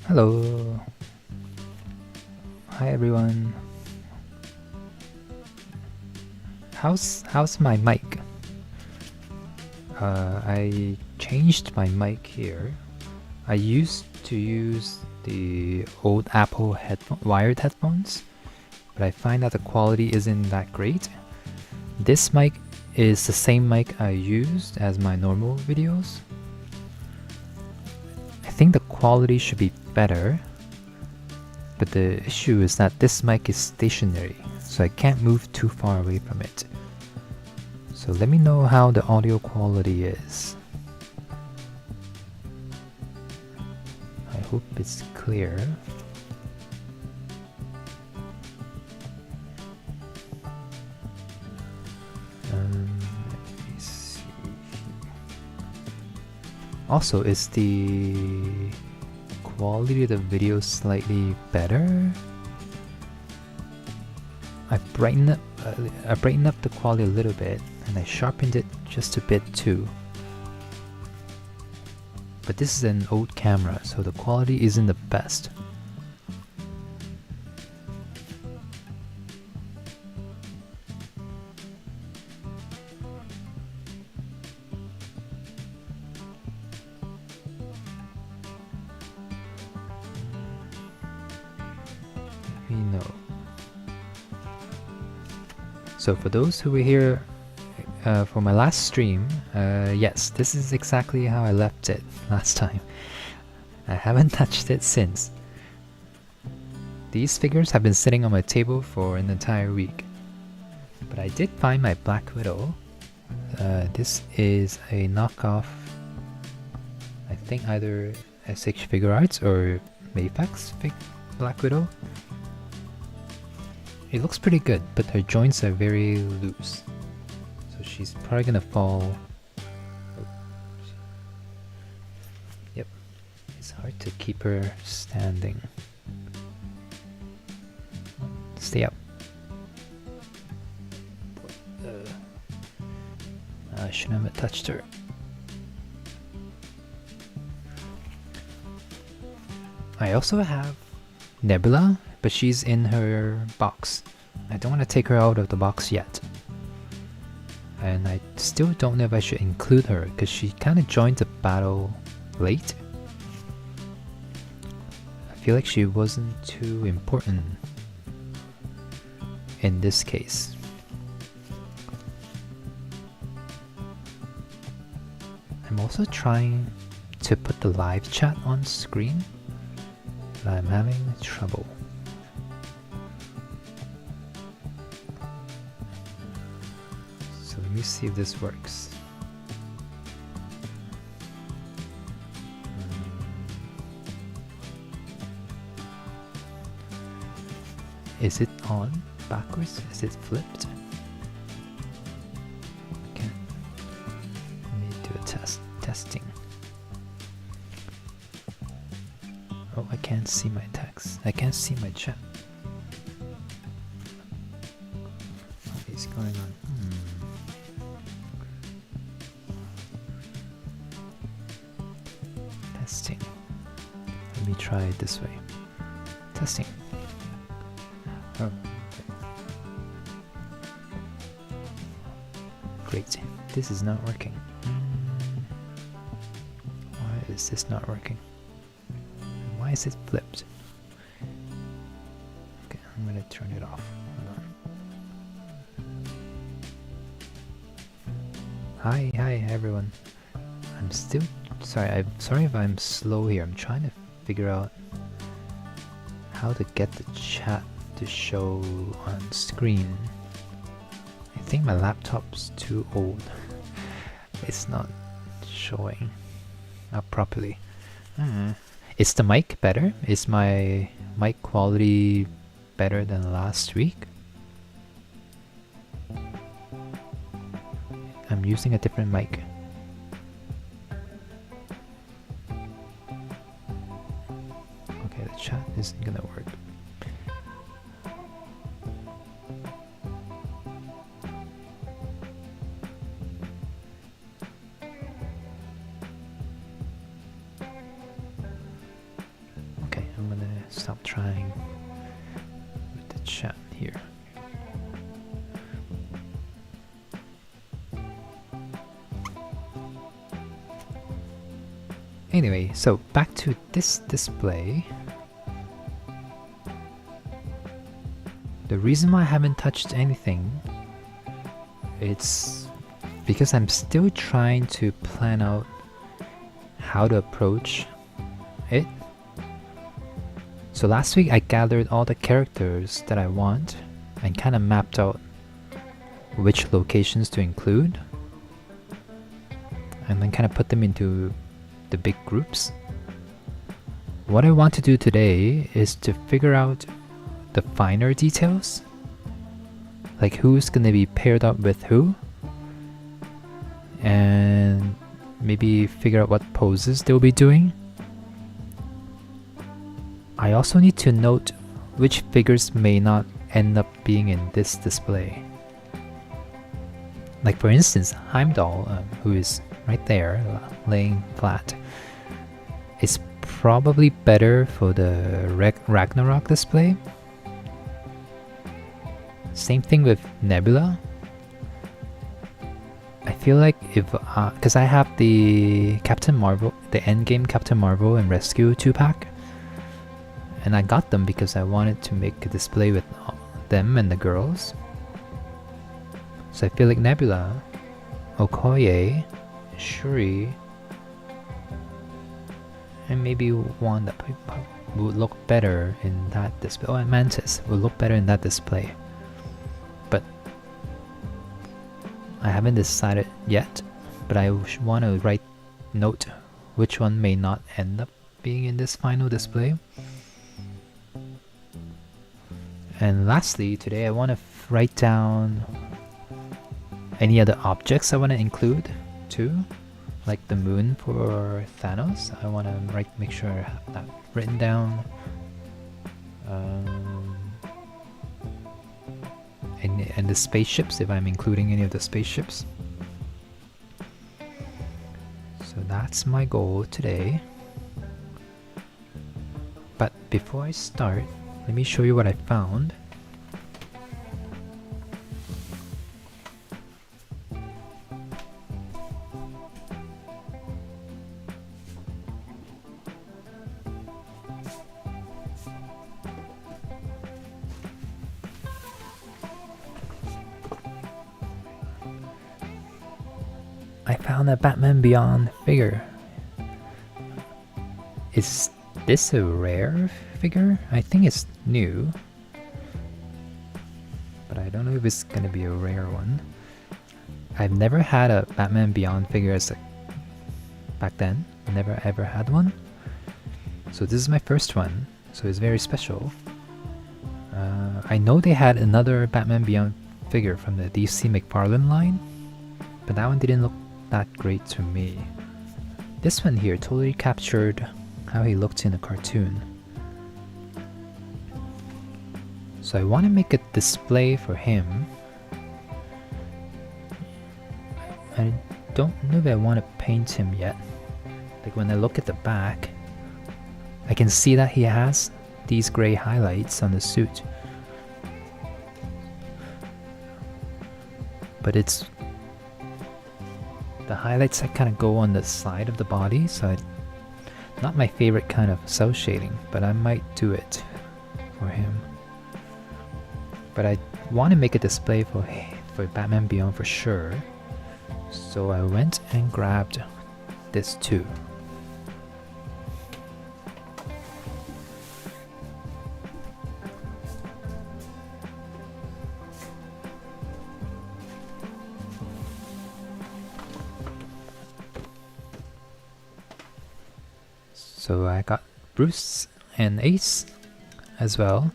Hello. Hi everyone. How's my mic? I changed my mic here. I used to use the old Apple wired headphones, but I find that the quality isn't that great. This mic is the same mic I used as my normal videos. I think the quality should be better, but the issue is that this mic is stationary, so I can't move too far away from it. So let me know how the audio quality is. I hope it's clear. Let me see. Also, is the quality of the video slightly better? I brightened up the quality a little bit, and I sharpened it just a bit too. But this is an old camera, so the quality isn't the best. Let me know. So for those who were here for my last stream, yes, this is exactly how I left it last time. I haven't touched it since. These figures have been sitting on my table for an entire week. But I did find my Black Widow. This is a knockoff, I think either SH Figure Arts or Mayfax Black Widow. It looks pretty good, but her joints are very loose. So she's probably gonna fall. Yep, it's hard to keep her standing. Stay up. I shouldn't have touched her. I also have Nebula, but she's in her box. I don't want to take her out of the box yet. And I still don't know if I should include her, because she kind of joined the battle late. I feel like she wasn't too important in this case. I'm also trying to put the live chat on screen, but I'm having trouble. So let me see if this works. Is it on backwards? Is it flipped? Okay. Let me do a testing. Oh, I can't see my text. I can't see my chat. What is going on? Testing. Let me try it this way. Testing. Oh, okay. Great. This is not working. Why is this not working? Why is it flipped? Okay, I'm gonna turn it off. Hold on. Hi everyone. I'm still sorry. I'm sorry if I'm slow here. I'm trying to figure out how to get the chat to show on screen. I think my laptop's too old. It's not showing up properly. Is the mic better? Is my mic quality better than last week? I'm using a different mic. Okay, the chat isn't gonna work. Okay, stop trying with the chat here. Anyway, so back to this display. The reason why I haven't touched anything, it's because I'm still trying to plan out how to approach it. So last week I gathered all the characters that I want and kind of mapped out which locations to include, and then kind of put them into the big groups. What I want to do today is to figure out the finer details, like who's gonna be paired up with who, and maybe figure out what poses they'll be doing. I also need to note which figures may not end up being in this display. Like for instance, Heimdall, who is right there, laying flat, is probably better for the Ragnarok display. Same thing with Nebula. I feel like if, because I have the Captain Marvel, the Endgame Captain Marvel and Rescue 2-pack, and I got them because I wanted to make a display with them and the girls. So I feel like Nebula, Okoye, Shuri, and maybe Wanda would look better in that display. Oh, and Mantis would look better in that display. But I haven't decided yet, but I want to note which one may not end up being in this final display. And lastly, today I want to write down any other objects I want to include too, like the moon for Thanos. I want to make sure I have that written down. And the spaceships, if I'm including any of the spaceships. So that's my goal today. But before I start, let me show you what I found. I found a Batman Beyond figure. Is this a rare figure? I think it's new, but I don't know if it's gonna be a rare one. I've never had a Batman Beyond figure back then. Never ever had one. So this is my first one, so it's very special. I know they had another Batman Beyond figure from the DC McFarlane line, but that one didn't look that great to me. This one here totally captured how he looked in a cartoon. So I want to make a display for him. I don't know if I want to paint him yet. Like when I look at the back, I can see that he has these gray highlights on the suit. But it's the highlights that kind of go on the side of the body, so not my favorite kind of cell shading, but I might do it for him. But I want to make a display for Batman Beyond for sure, so I went and grabbed this too. So I got Bruce and Ace as well.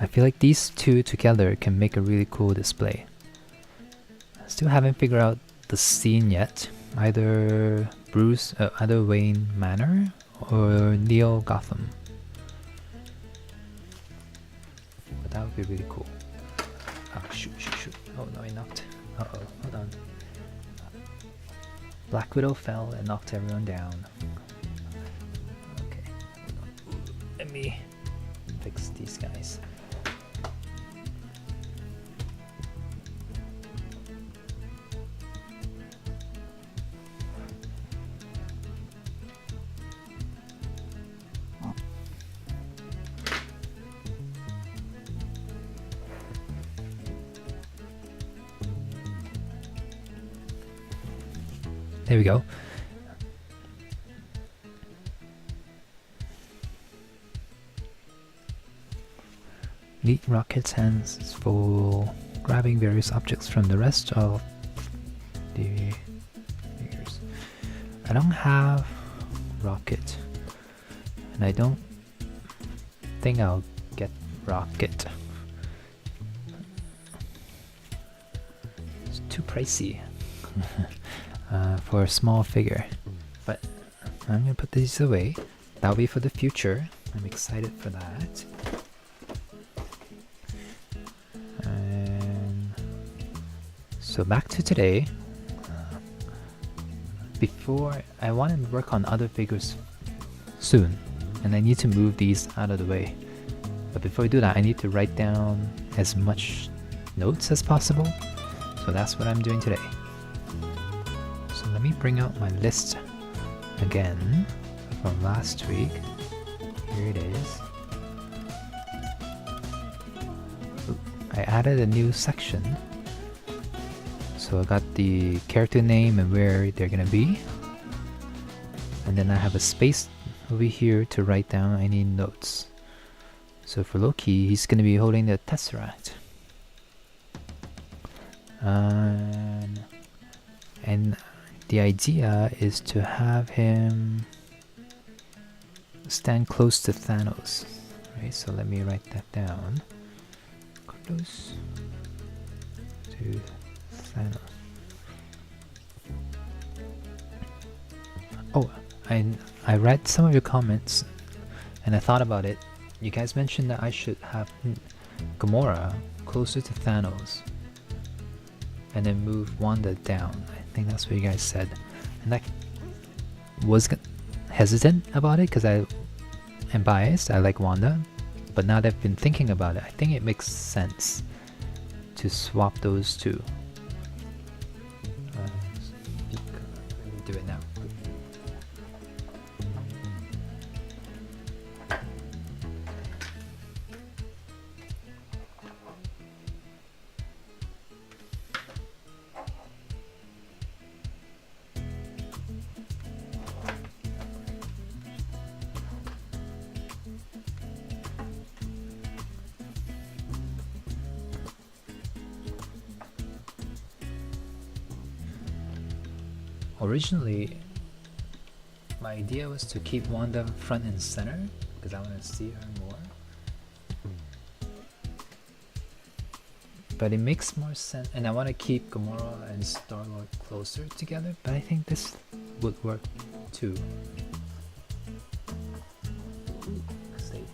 I feel like these two together can make a really cool display. I still haven't figured out the scene yet. Either either Wayne Manor or Neo Gotham. But that would be really cool. Oh shoot. Oh no, I knocked. Uh-oh, hold on. Black Widow fell and knocked everyone down. Okay. let me fix these guys. There we go. Need rocket's hands for grabbing various objects from the rest of the figures. I don't have rocket, and I don't think I'll get rocket. It's too pricey. For a small figure, but I'm gonna put these away. That'll be for the future. I'm excited for that. And so back to today. Before, I want to work on other figures soon, and I need to move these out of the way. But before I do that, I need to write down as much notes as possible. So that's what I'm doing today. Let me bring out my list again from last week. Here it is. I added a new section. So I got the character name and where they're gonna be. And then I have a space over here to write down any notes. So for Loki, he's gonna be holding the Tesseract. And the idea is to have him stand close to Thanos, right? So let me write that down. Close to Thanos. Oh, I read some of your comments, and I thought about it. You guys mentioned that I should have Gamora closer to Thanos, and then move Wanda down. I think that's what you guys said, and I was hesitant about it because I am biased. I like Wanda, but now that I've been thinking about it, I think it makes sense to swap those two. Let me do it now. Originally, my idea was to keep Wanda front and center because I want to see her more. But it makes more sense, and I want to keep Gamora and Star-Lord closer together, but I think this would work too. See.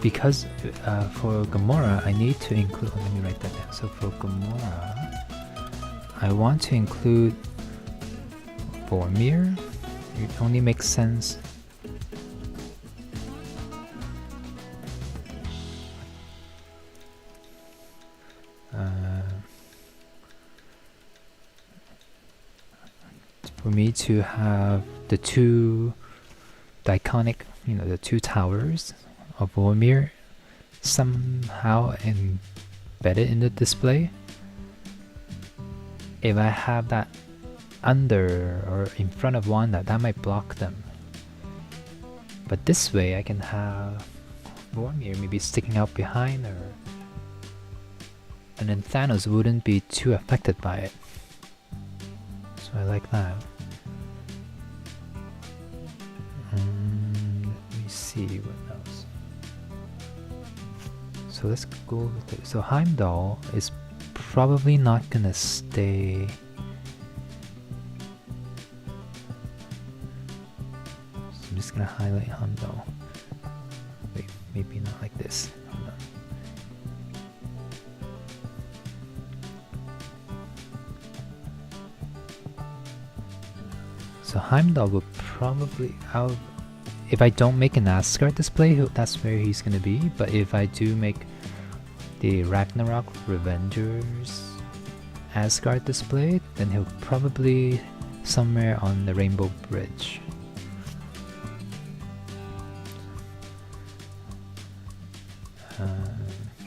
Because for Gamora, I need to include. Let me write that down. So for Gamora, I want to include Vormir. It only makes sense. For me to have the two iconic, the two towers of Vormir somehow embedded in the display. If I have that under or in front of Wanda, that might block them. But this way I can have Vormir maybe sticking out behind her, and then Thanos wouldn't be too affected by it. So I like that. Let me see what else. So let's go with it. So Heimdall is probably not gonna stay. So I'm just gonna highlight Heimdall. Wait, maybe not like this. Hold on. So Heimdall will probably if I don't make an Asgard display, that's where he's gonna be. But if I do make the Ragnarok Revengers Asgard display, then he'll probably somewhere on the Rainbow Bridge.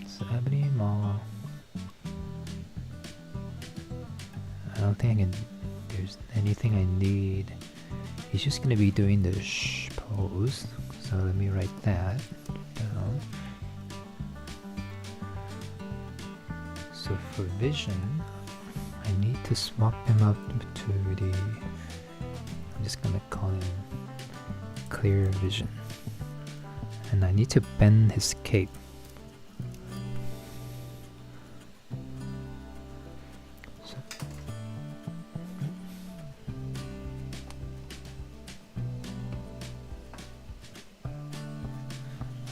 So Ebony Maw. I don't think there's anything I need. He's just gonna be doing the shh pose, so let me write that down. So for vision, I need to swap him up to the, I'm just gonna call him clear vision, and I need to bend his cape.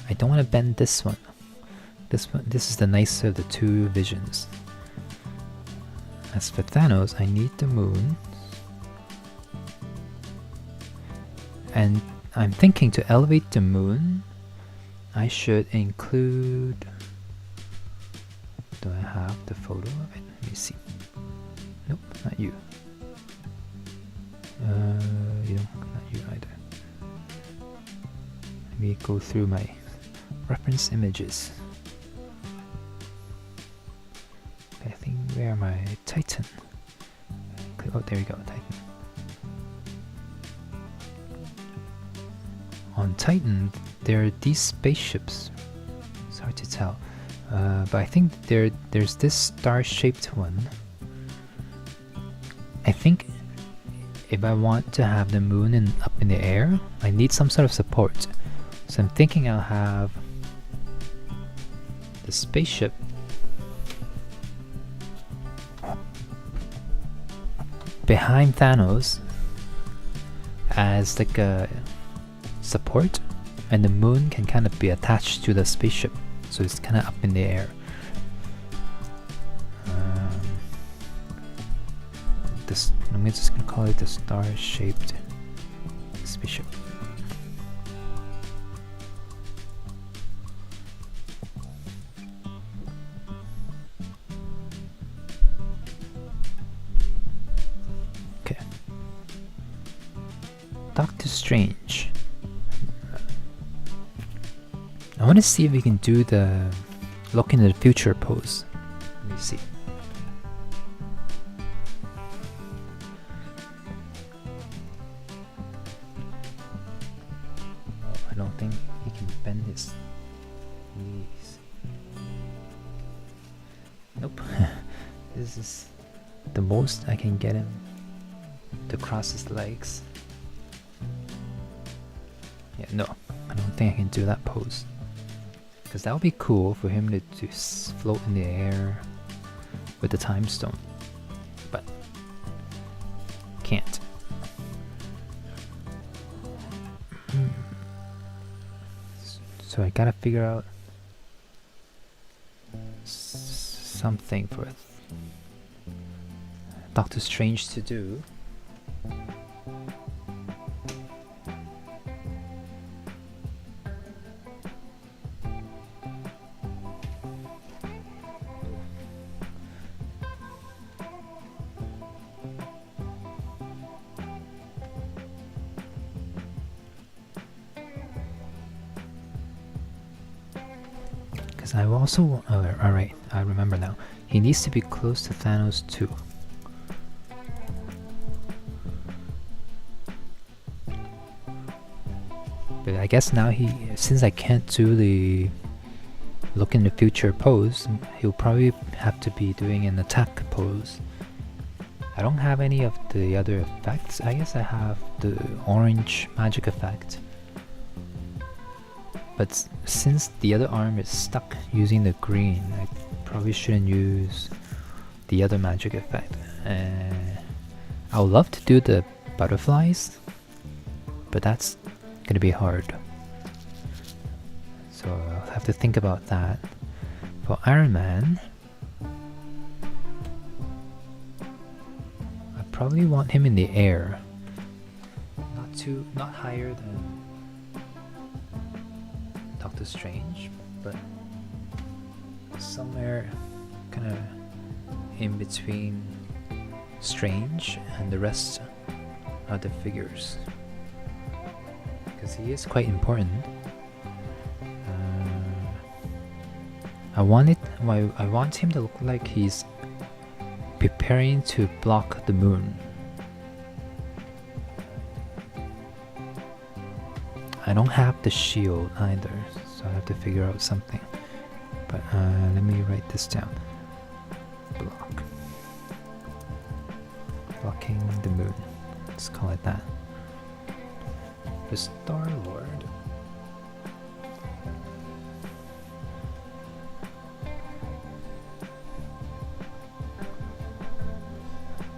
I don't want to bend this one. This is the nicer of the two visions. As for Thanos, I need the moon. And I'm thinking to elevate the moon, I should include... Do I have the photo of it? Let me see. Nope, not you. You don't, not you either. Let me go through my reference images. I think where my Titan? Oh, there you go, Titan. On Titan, there are these spaceships. It's hard to tell, but I think there's this star-shaped one. I think if I want to have the moon up in the air, I need some sort of support. So I'm thinking I'll have the spaceship behind Thanos as like a support, and the moon can kind of be attached to the spaceship, so it's kind of up in the air. I'm just gonna call it the star-shaped spaceship. Okay. Doctor Strange. I want to see if we can do the look into the future pose. Let me see. I don't think he can bend his knees. Nope. This is the most I can get him to cross his legs. Yeah, no, I don't think I can do that pose. Because that would be cool for him to float in the air with the time stone. But can't. So I gotta figure out something for Doctor Strange to do. I also, alright, I remember now. He needs to be close to Thanos too. But I guess now since I can't do the look in the future pose, he'll probably have to be doing an attack pose. I don't have any of the other effects. I guess I have the orange magic effect. But since the other arm is stuck using the green, I probably shouldn't use the other magic effect. I would love to do the butterflies, but that's gonna be hard. So I'll have to think about that. For Iron Man, I probably want him in the air. Not higher than Doctor Strange, but somewhere kind of in between Strange and the rest of the figures, because he is quite important. I want him to look like he's preparing to block the moon. I don't have the shield either, so I have to figure out something. But let me write this down. Blocking the moon. Let's call it that. The Star-Lord.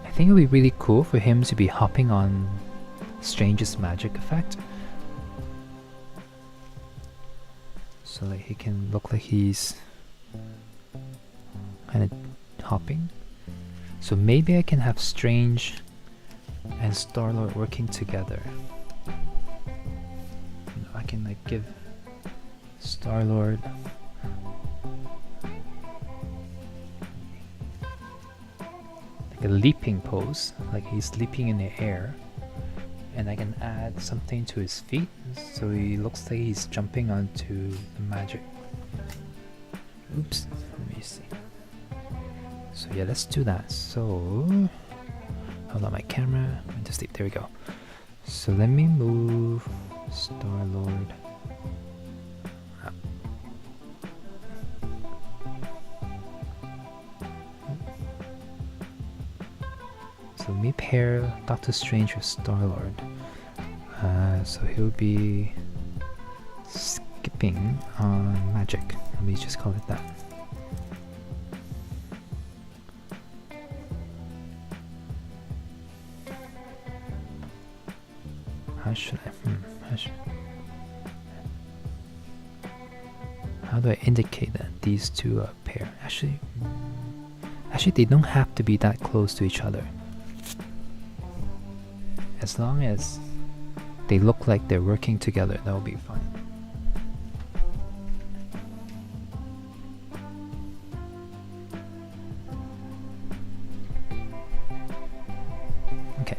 I think it would be really cool for him to be hopping on Strange's magic effect. So like he can look like he's kind of hopping. So maybe I can have Strange and Star-Lord working together. I can like give Star-Lord like a leaping pose, like he's leaping in the air, and I can add something to his feet so he looks like he's jumping onto the magic. Oops, let me see. So yeah, let's do that. So hold on, my camera went to sleep. There we go. So let me move Star-Lord up. So let me pair Doctor Strange with Star-Lord. So he'll be skipping on magic. Let me just call it that. How do I indicate that these two are a pair? Actually, they don't have to be that close to each other. As long as they look like they're working together, that will be fine. Okay.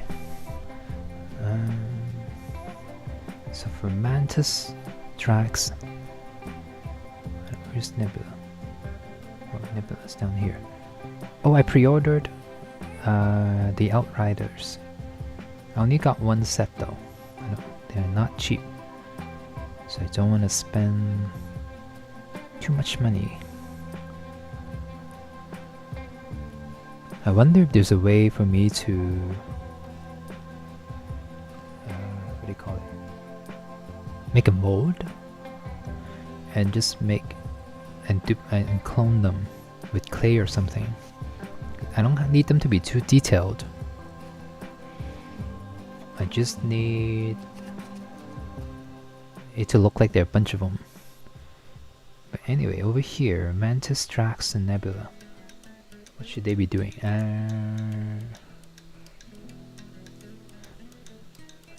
So for Mantis, Drax, where's Nebula? Oh, Nebula's down here. Oh, I pre-ordered the Outriders. I only got one set though. They're not cheap, so I don't want to spend too much money. I wonder if there's a way for me to what do you call it? Make a mold and just make and clone them with clay or something. I don't need them to be too detailed. I just need it to look like there are a bunch of them. But anyway, over here, Mantis, Drax, and Nebula. What should they be doing?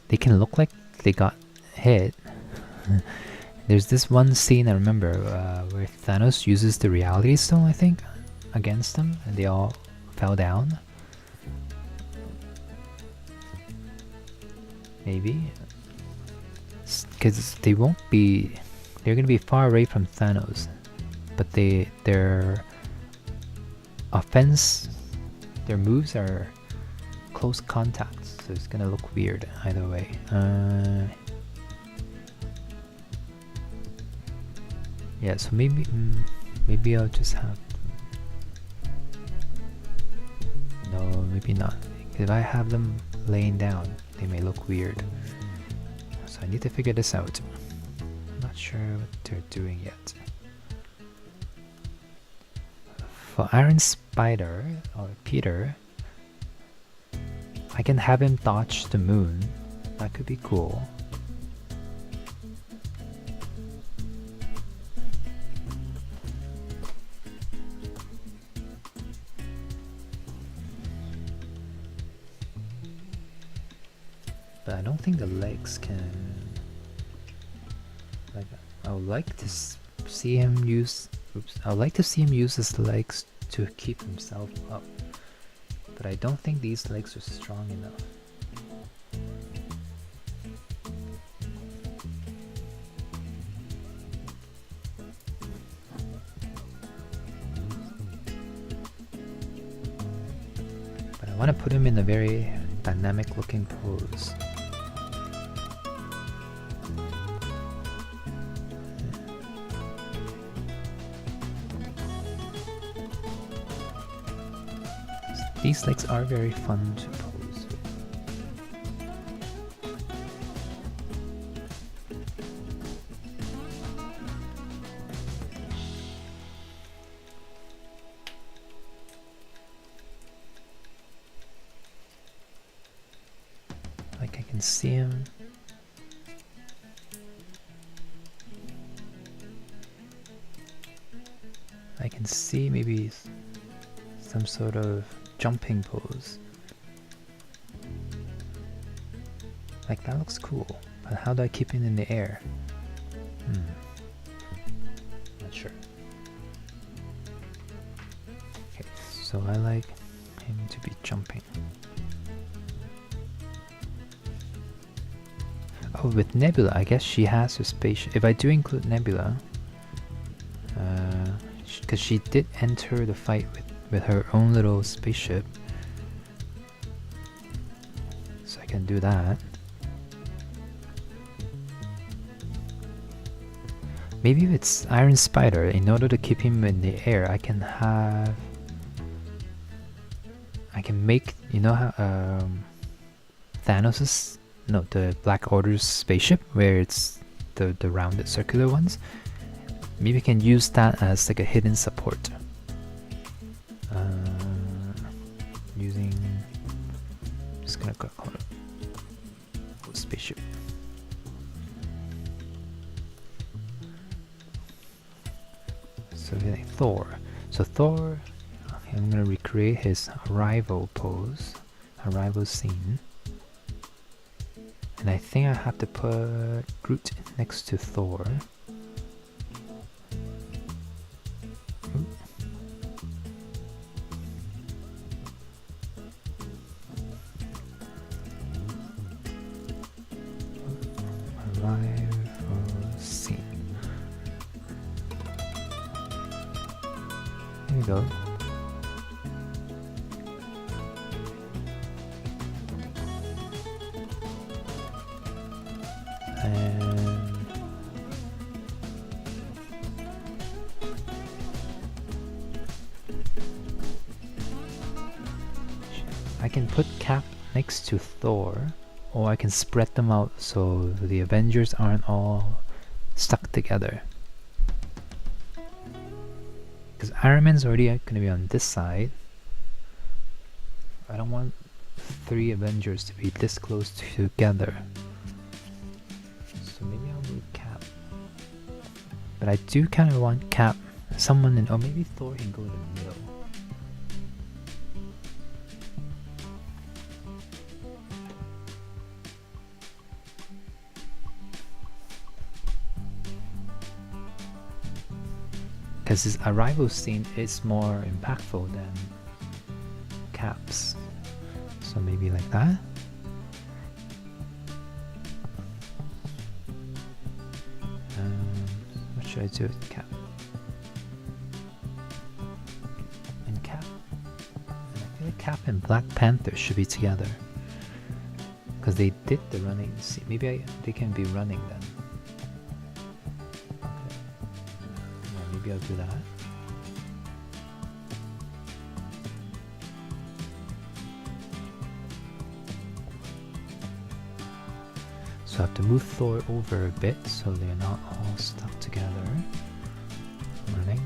They can look like they got hit. There's this one scene I remember where Thanos uses the Reality Stone, I think, against them, and they all fell down. Maybe, because they won't be. They're gonna be far away from Thanos, but their offense, their moves are close contacts, so it's gonna look weird either way. Yeah, so maybe I'll just have. No, maybe not. If I have them laying down, they may look weird. So I need to figure this out. I'm not sure what they're doing yet. For Iron Spider, or Peter, I can have him dodge the moon. That could be cool. think the legs can... Like, I would like to see him use... Oops. I would like to see him use his legs to keep himself up. But I don't think these legs are strong enough. But I want to put him in a very dynamic looking pose. These legs are very fun to pose with. Like I can see him. I can see maybe some sort of jumping pose. Like that looks cool, but how do I keep it in the air? Not sure. Okay, so I like him to be jumping. Oh, with Nebula, I guess she has her spaceship. If I do include Nebula, because she did enter the fight with her own little spaceship, so I can do that. Maybe if it's Iron Spider, in order to keep him in the air, I can make, you know how Thanos's, no, the Black Order's spaceship, where it's the rounded circular ones. Maybe I can use that as like a hidden support. Using, just gonna call it spaceship. So like Thor. So Thor, okay, I'm gonna recreate his arrival pose, arrival scene. And I think I have to put Groot next to Thor. Arrival scene. There we go. And I can put Cap next to Thor, or I can spread them out so the Avengers aren't all stuck together. Because Iron Man's already going to be on this side. I don't want 3 Avengers to be this close together. So maybe I'll move Cap. But I do kind of want Cap, someone in, or maybe Thor can go in the middle. Because his arrival scene is more impactful than Cap's. So maybe like that. What should I do with Cap? And Cap? And I feel like Cap and Black Panther should be together. Because they did the running scene. Maybe they can be running then. Maybe I'll do that. So I have to move Thor over a bit so they're not all stuck together. Running.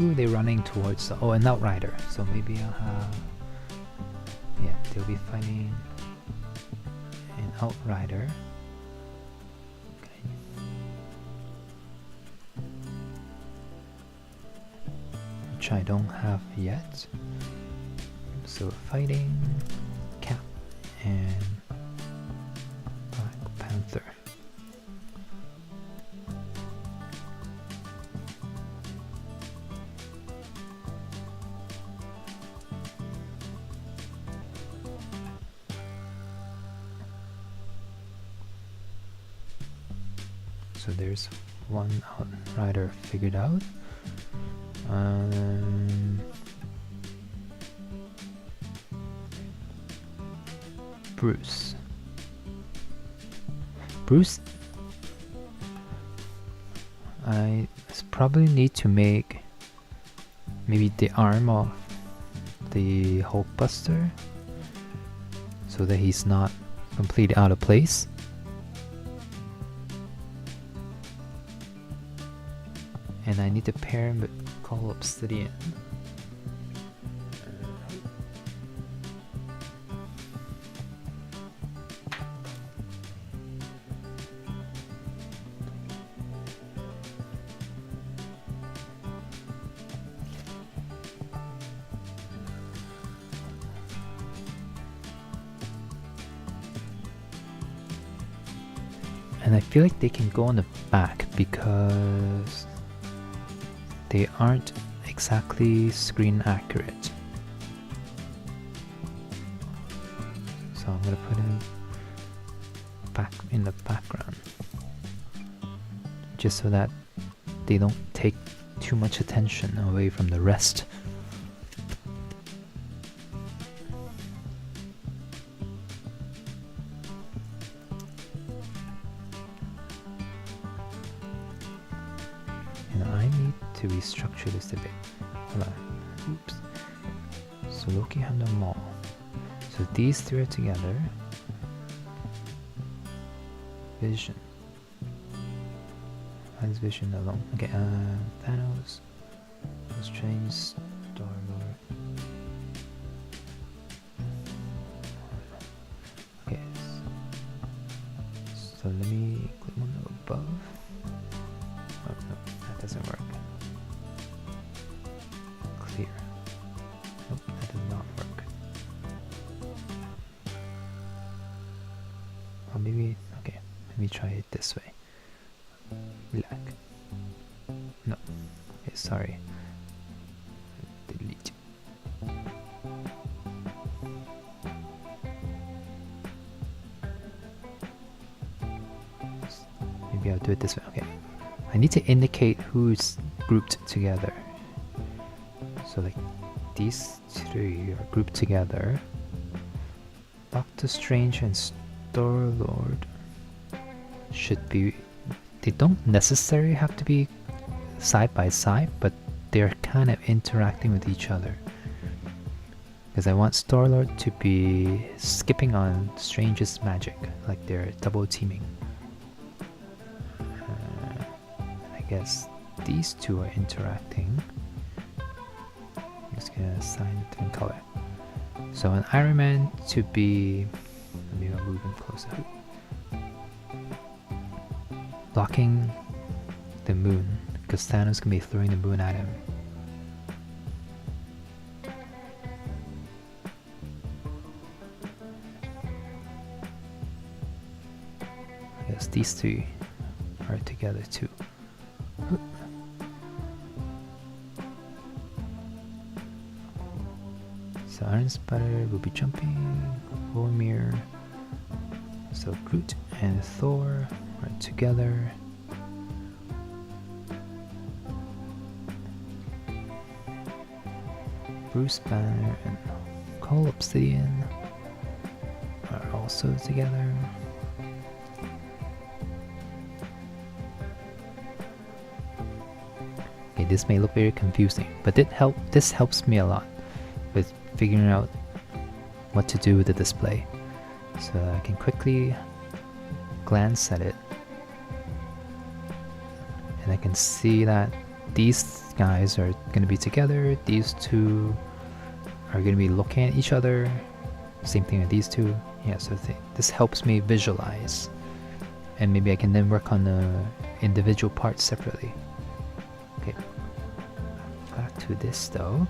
Ooh, they're running towards the, oh, an outrider. So maybe I'll have, yeah, they'll be fighting an outrider. Okay. Which I don't have yet. So fighting Cap and Black Panther. So there's one outrider figured out. Bruce. I probably need to make maybe the arm of the Hulkbuster so that he's not completely out of place. And I need to pair him with Call Obsidian. And I feel like they can go on the back because they aren't exactly screen accurate. So I'm gonna put him back in the background, just so that they don't take too much attention away from the rest. To restructure this a bit. Hold on. Oops. So Loki handle Maul. So these three are together. Vision. Why is Vision alone? Okay, Thanos. Strange, Star-Lord. Okay. So let me click one above. Oh no, that doesn't work. Clear. Nope, that did not work. Or maybe, okay, let me try it this way. Black. No. Okay, sorry. Delete. Maybe I'll do it this way. Okay. I need to indicate who's grouped together. So like these three are grouped together. Doctor Strange and Star-Lord should be, they don't necessarily have to be side by side, but they're kind of interacting with each other. Because I want Star-Lord to be skipping on Strange's magic, like they're double teaming. I guess these two are interacting. I'm just gonna assign a different color. So an Iron Man to be, maybe I'll move him closer. Blocking the moon, because Thanos can be throwing the moon at him. I guess these three are together too. So Iron Spider will be jumping, Vormir, so Groot and Thor are together. Bruce Banner and Call Obsidian are also together. Okay, this may look very confusing, but this helps me a lot with figuring out what to do with the display. So I can quickly glance at it and I can see that these guys are gonna be together, these two are gonna be looking at each other. Same thing with these two. Yeah, so this helps me visualize. And maybe I can then work on the individual parts separately. Okay, back to this though.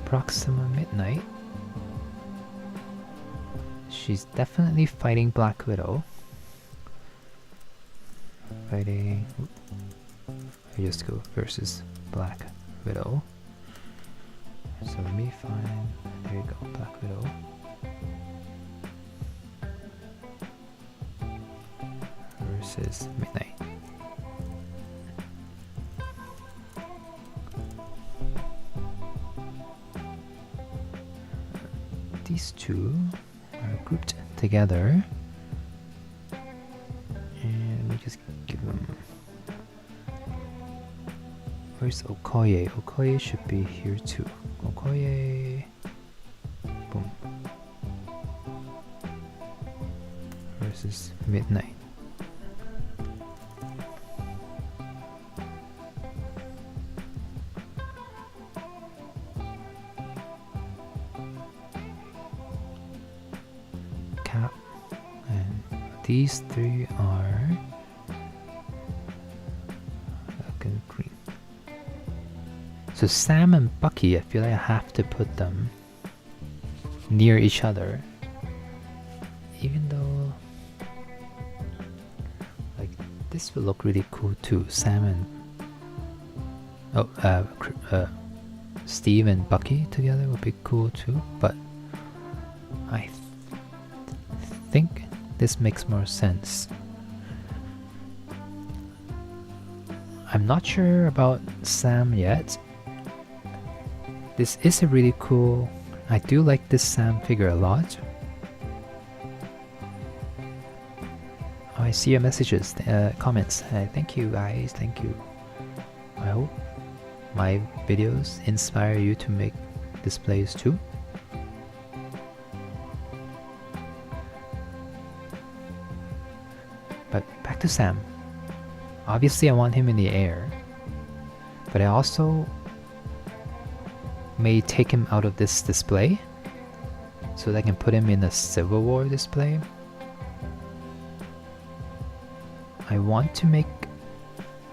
Proxima Midnight. She's definitely fighting Black Widow. Fighting... I just go versus Black Widow. So let me find... There you go, Black Widow. Versus Midnight. These two are grouped together. And we just give them... Where's Okoye? Okoye should be here too. Okoye... Boom. Versus Midnight. Cap. And these three are... black and green. So Sam and Bucky, I feel like I have to put them near each other, even though like this would look really cool too. Sam and Steve and Bucky together would be cool too, but I think this makes more sense. I'm not sure about Sam yet. This is a really cool... I do like this Sam figure a lot. Oh, I see your messages, comments. Thank you guys, thank you. I hope my videos inspire you to make displays too. But back to Sam. Obviously I want him in the air, but I also may take him out of this display so that I can put him in a Civil War display. I want to make,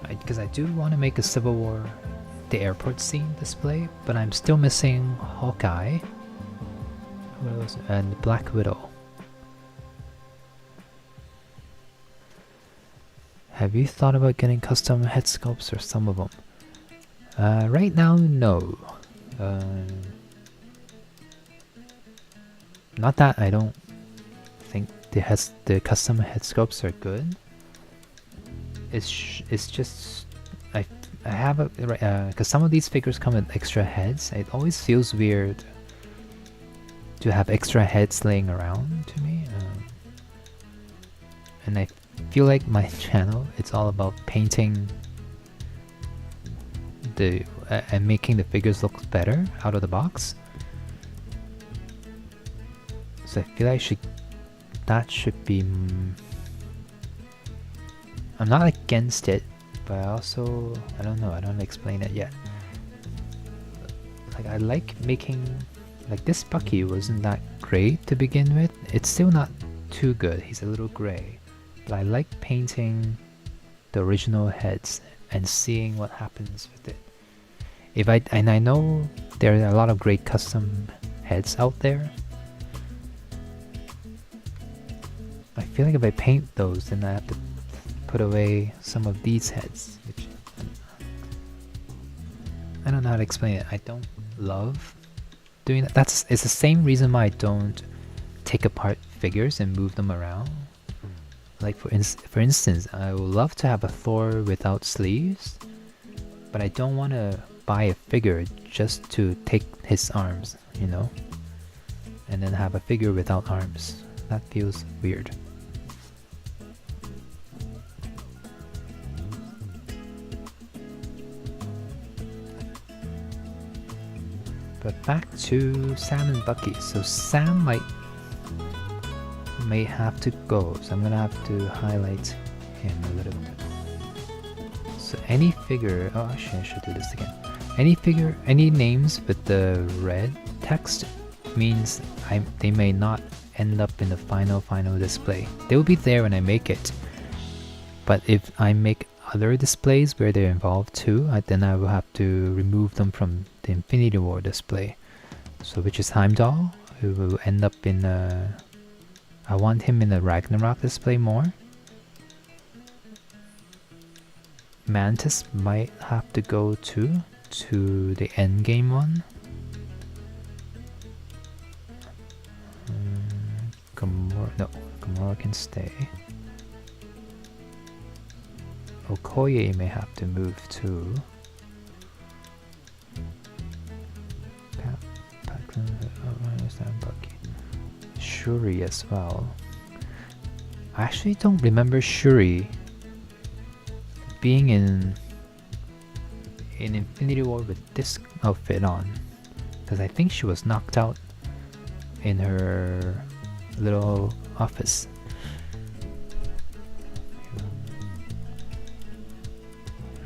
because I do want to make a Civil War, the airport scene display, but I'm still missing Hawkeye and Black Widow. Have you thought about getting custom head sculpts or some of them? Right now, no. Not that I don't think the custom head sculpts are good. It's just I have a because some of these figures come with extra heads. It always feels weird to have extra heads laying around to me, and I feel like my channel, it's all about painting the and making the figures look better out of the box. So I feel like that should be... I'm not against it, but I don't know, I don't explain it yet. Like I like making... Like this Bucky wasn't that great to begin with. It's still not too good, he's a little gray. But I like painting the original heads and seeing what happens with it. And I know there are a lot of great custom heads out there. I feel like if I paint those, then I have to put away some of these heads, which I don't know how to explain it. I don't love doing that. It's the same reason why I don't take apart figures and move them around. Like for instance, I would love to have a Thor without sleeves, but I don't want to buy a figure just to take his arms, you know, and then have a figure without arms. That feels weird. But back to Sam and Bucky. So Sam may have to go, so I'm gonna have to highlight him a little bit. So any figure, oh actually I should do this again. Any figure, any names with the red text means they may not end up in the final display. They will be there when I make it. But if I make other displays where they're involved too, then I will have to remove them from the Infinity War display. So which is Heimdall, who will end up in I want him in the Ragnarok display more. Mantis might have to go to the Endgame one. Gamora can stay. Okoye may have to move too. Shuri as well. I actually don't remember Shuri being in Infinity War with this outfit on, because I think she was knocked out in her little office.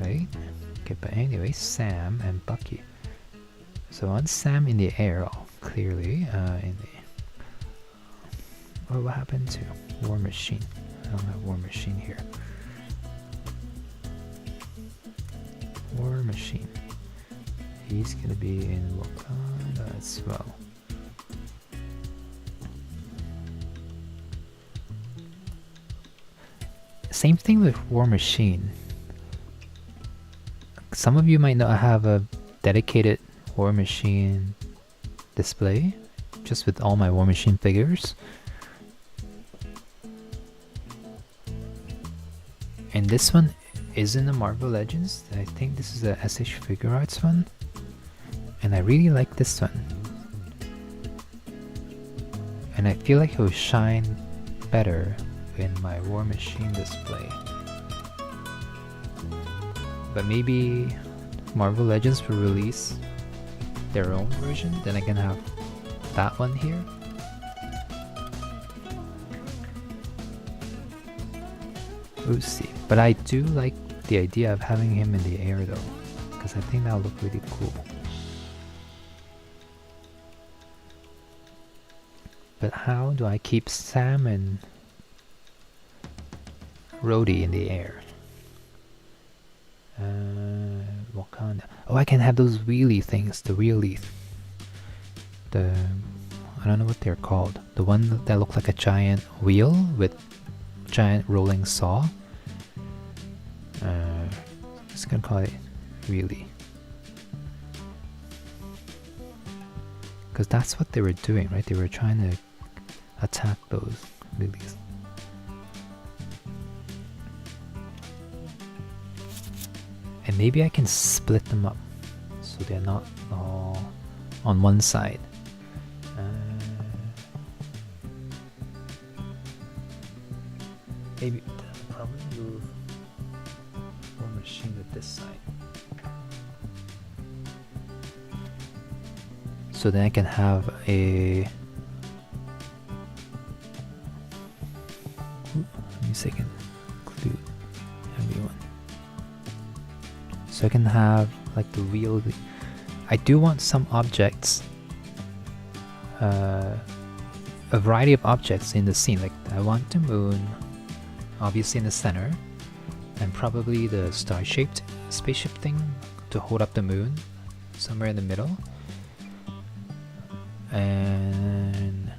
Right? Okay, but anyway, Sam and Bucky. So on Sam in the air, clearly, in the... Oh, what happened to War Machine? I don't have War Machine here. War Machine. He's gonna be in Wakanda as well. Same thing with War Machine. Some of you might not have a dedicated War Machine display, just with all my War Machine figures. And this one isn't a Marvel Legends. I think this is a SH Figure Arts one. And I really like this one. And I feel like it will shine better in my War Machine display. But maybe Marvel Legends will release their own version, then I can have that one here. We'll see. But I do like the idea of having him in the air though, because I think that'll look really cool. But how do I keep Sam and Rhodey in the air? Wakanda. Oh, I can have those wheelie things, the wheelie. I don't know what they're called. The one that look like a giant wheel with giant rolling saw. Just gonna call it wheelie. Because that's what they were doing, right? They were trying to attack those wheelies. And maybe I can split them up so they're not all on one side. Maybe I'll probably move War Machine to this side. So then I can have a... Let me see if I can include everyone. So I can have like the wheel. I do want some objects, a variety of objects in the scene. Like I want the moon, obviously in the center, and probably the star-shaped spaceship thing to hold up the moon somewhere in the middle. And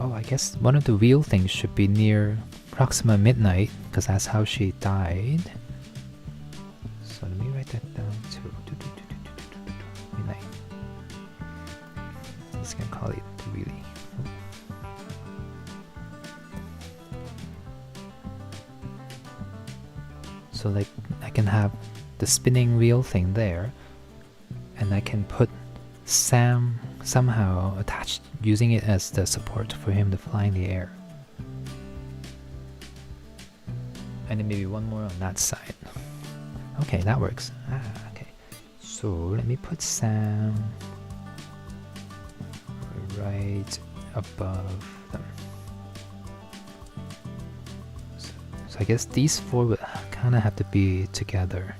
oh, I guess one of the wheel things should be near Proxima Midnight, because that's how she died. So let me write that down too. Midnight. I'm just gonna call it the wheelie. So like I can have the spinning wheel thing there, and I can put Sam somehow attached, using it as the support for him to fly in the air. And then maybe one more on that side. Okay, that works. Okay. So let me put Sam right above them. So I guess these four would kind of have to be together.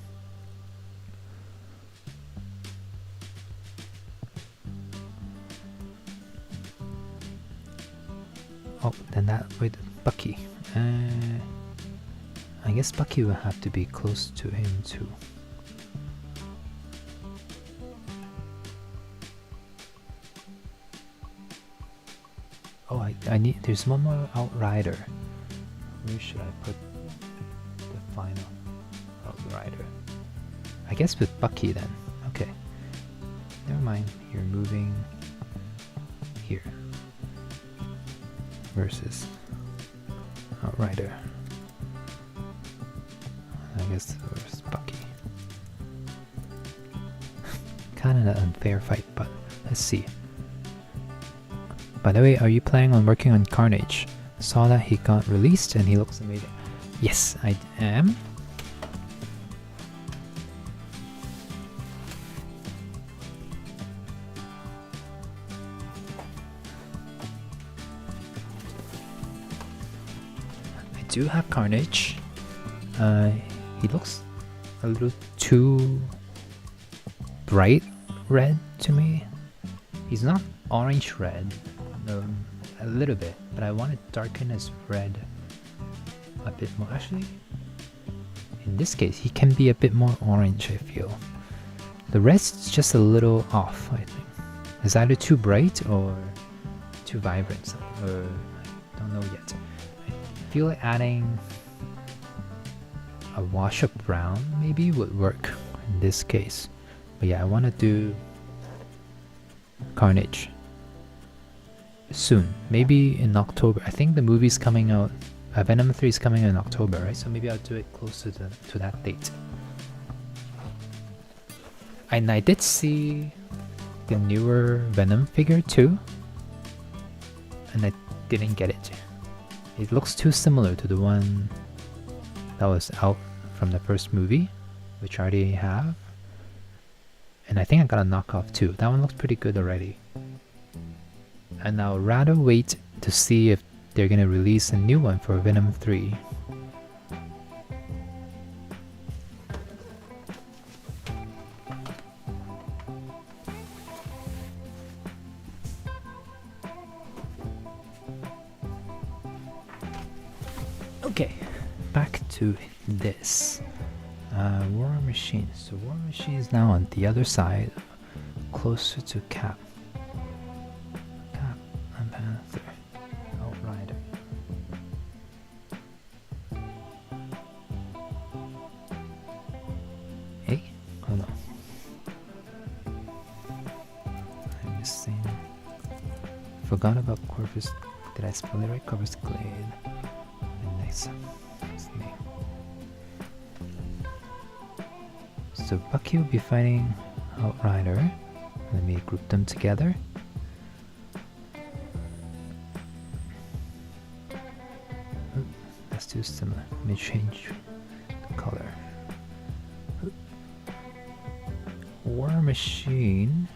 Oh, then that with Bucky. I guess Bucky will have to be close to him too. Oh, I need. There's one more Outrider. Where should I put the final Outrider? I guess with Bucky then. Okay. Never mind. You're moving here. Versus Outrider. I guess versus Bucky. Kind of an unfair fight, but let's see. By the way, are you planning on working on Carnage? Saw that he got released and he looks amazing. Yes, I am. I do have Carnage. He looks a little too bright red to me. He's not orange red. A little bit, but I want to darken his red a bit more. Actually, in this case, he can be a bit more orange, I feel. The red's just a little off, I think. It's either too bright or too vibrant, or I don't know yet. I feel like adding a wash-up brown maybe would work in this case. But yeah, I want to do Carnage soon, maybe in October. I think the movie's coming out, Venom 3 is coming in October, right? So maybe I'll do it closer to that date. And I did see the newer Venom figure too, and I didn't get it. It looks too similar to the one that was out from the first movie, which I already have. And I think I got a knockoff too. That one looks pretty good already. And I'll rather wait to see if they're gonna release a new one for Venom 3. Okay, back to this. War Machine. So War Machine is now on the other side, closer to Cap. Cap and Panther. Outrider. Hey? Hold on. I'm missing. Forgot about Corvus. Did I spell it right? Corvus Glade. Nice. His name. So Bucky will be fighting Outrider. Let me group them together. That's too similar. Let me change the color. War Machine.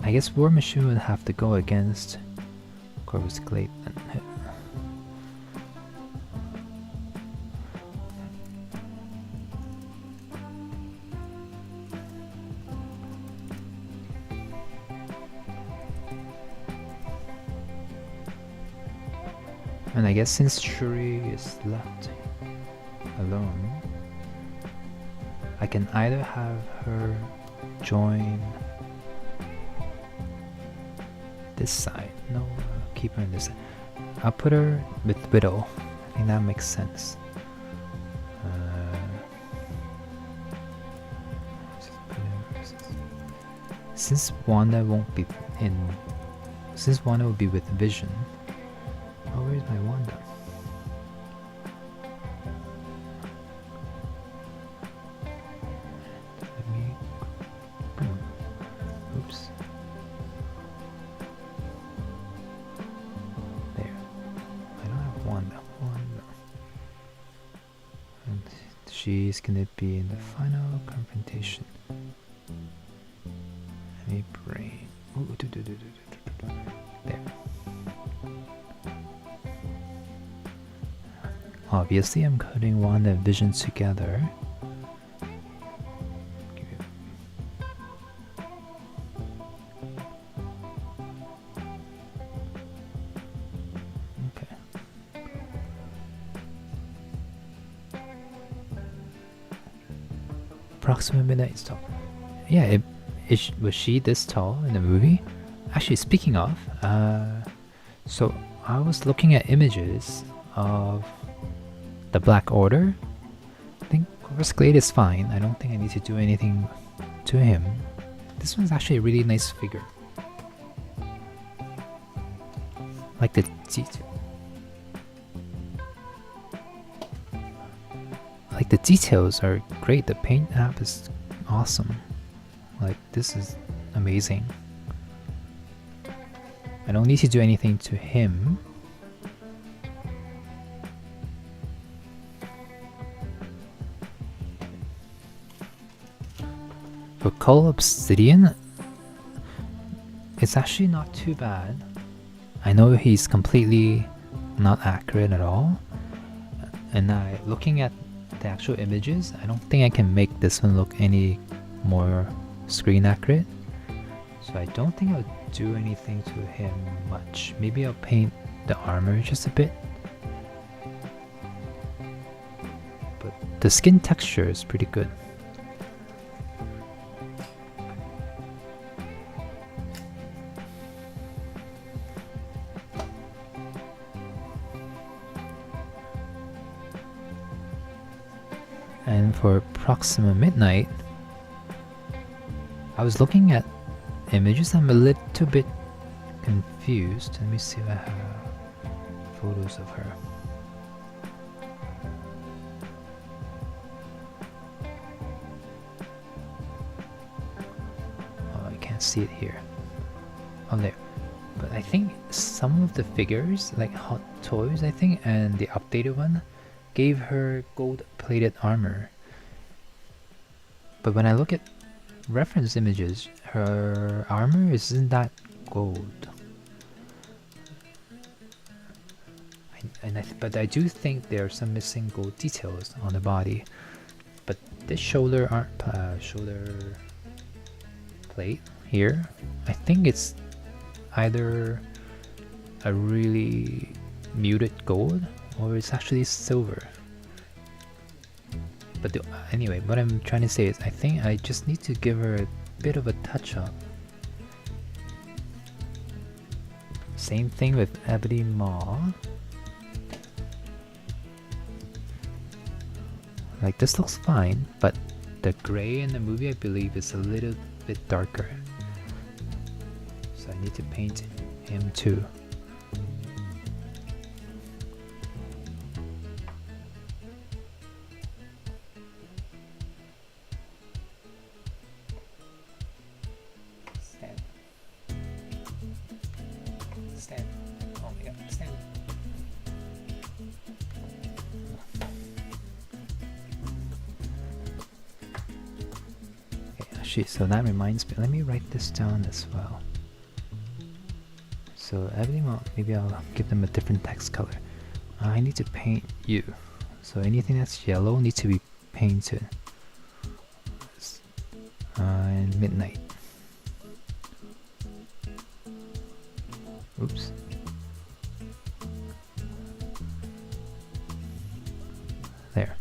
I guess War Machine would have to go against Corvus Glade then. And I guess since Shuri is left alone, I can either have her join this side. No, I'll keep her on this side. I'll put her with Widow. I think that makes sense. Since Wanda won't be in, since Wanda will be with Vision. Oh, where's my Wanda? Let me. Boom. Oops. There. I don't have Wanda. And she's gonna be in the final confrontation. Let me bring. Ooh, there. Obviously, I'm putting Wanda and Vision together. Okay. Approximate midnight is tall. Yeah, was she this tall in the movie? Actually, speaking of, so I was looking at images of the Black Order. I think Corvus Glade is fine. I don't think I need to do anything to him. This one's actually a really nice figure. Like the detail. Like the details are great. The paint app is awesome. Like this is amazing. I don't need to do anything to him. For Cull Obsidian, it's actually not too bad. I know he's completely not accurate at all. And looking at the actual images, I don't think I can make this one look any more screen accurate. So I don't think I'll do anything to him much. Maybe I'll paint the armor just a bit. But the skin texture is pretty good. And for Proxima Midnight, I was looking at images. I'm a little bit confused. Let me see if I have photos of her. Oh, I can't see it here. Oh, there. But I think some of the figures, like Hot Toys, I think, and the updated one, gave her gold-plated armor. But when I look at reference images, her armor isn't that gold. But I do think there are some missing gold details on the body. But this shoulder plate here, I think it's either a really muted gold or it's actually silver. But anyway, what I'm trying to say is I think I just need to give her a bit of a touch up. Same thing with Ebony Maw. Like this looks fine, but the gray in the movie I believe is a little bit darker. So I need to paint him too. So that reminds me, let me write this down as well. So everything, maybe I'll give them a different text color. I need to paint you. So anything that's yellow needs to be painted. And midnight. Oops. There.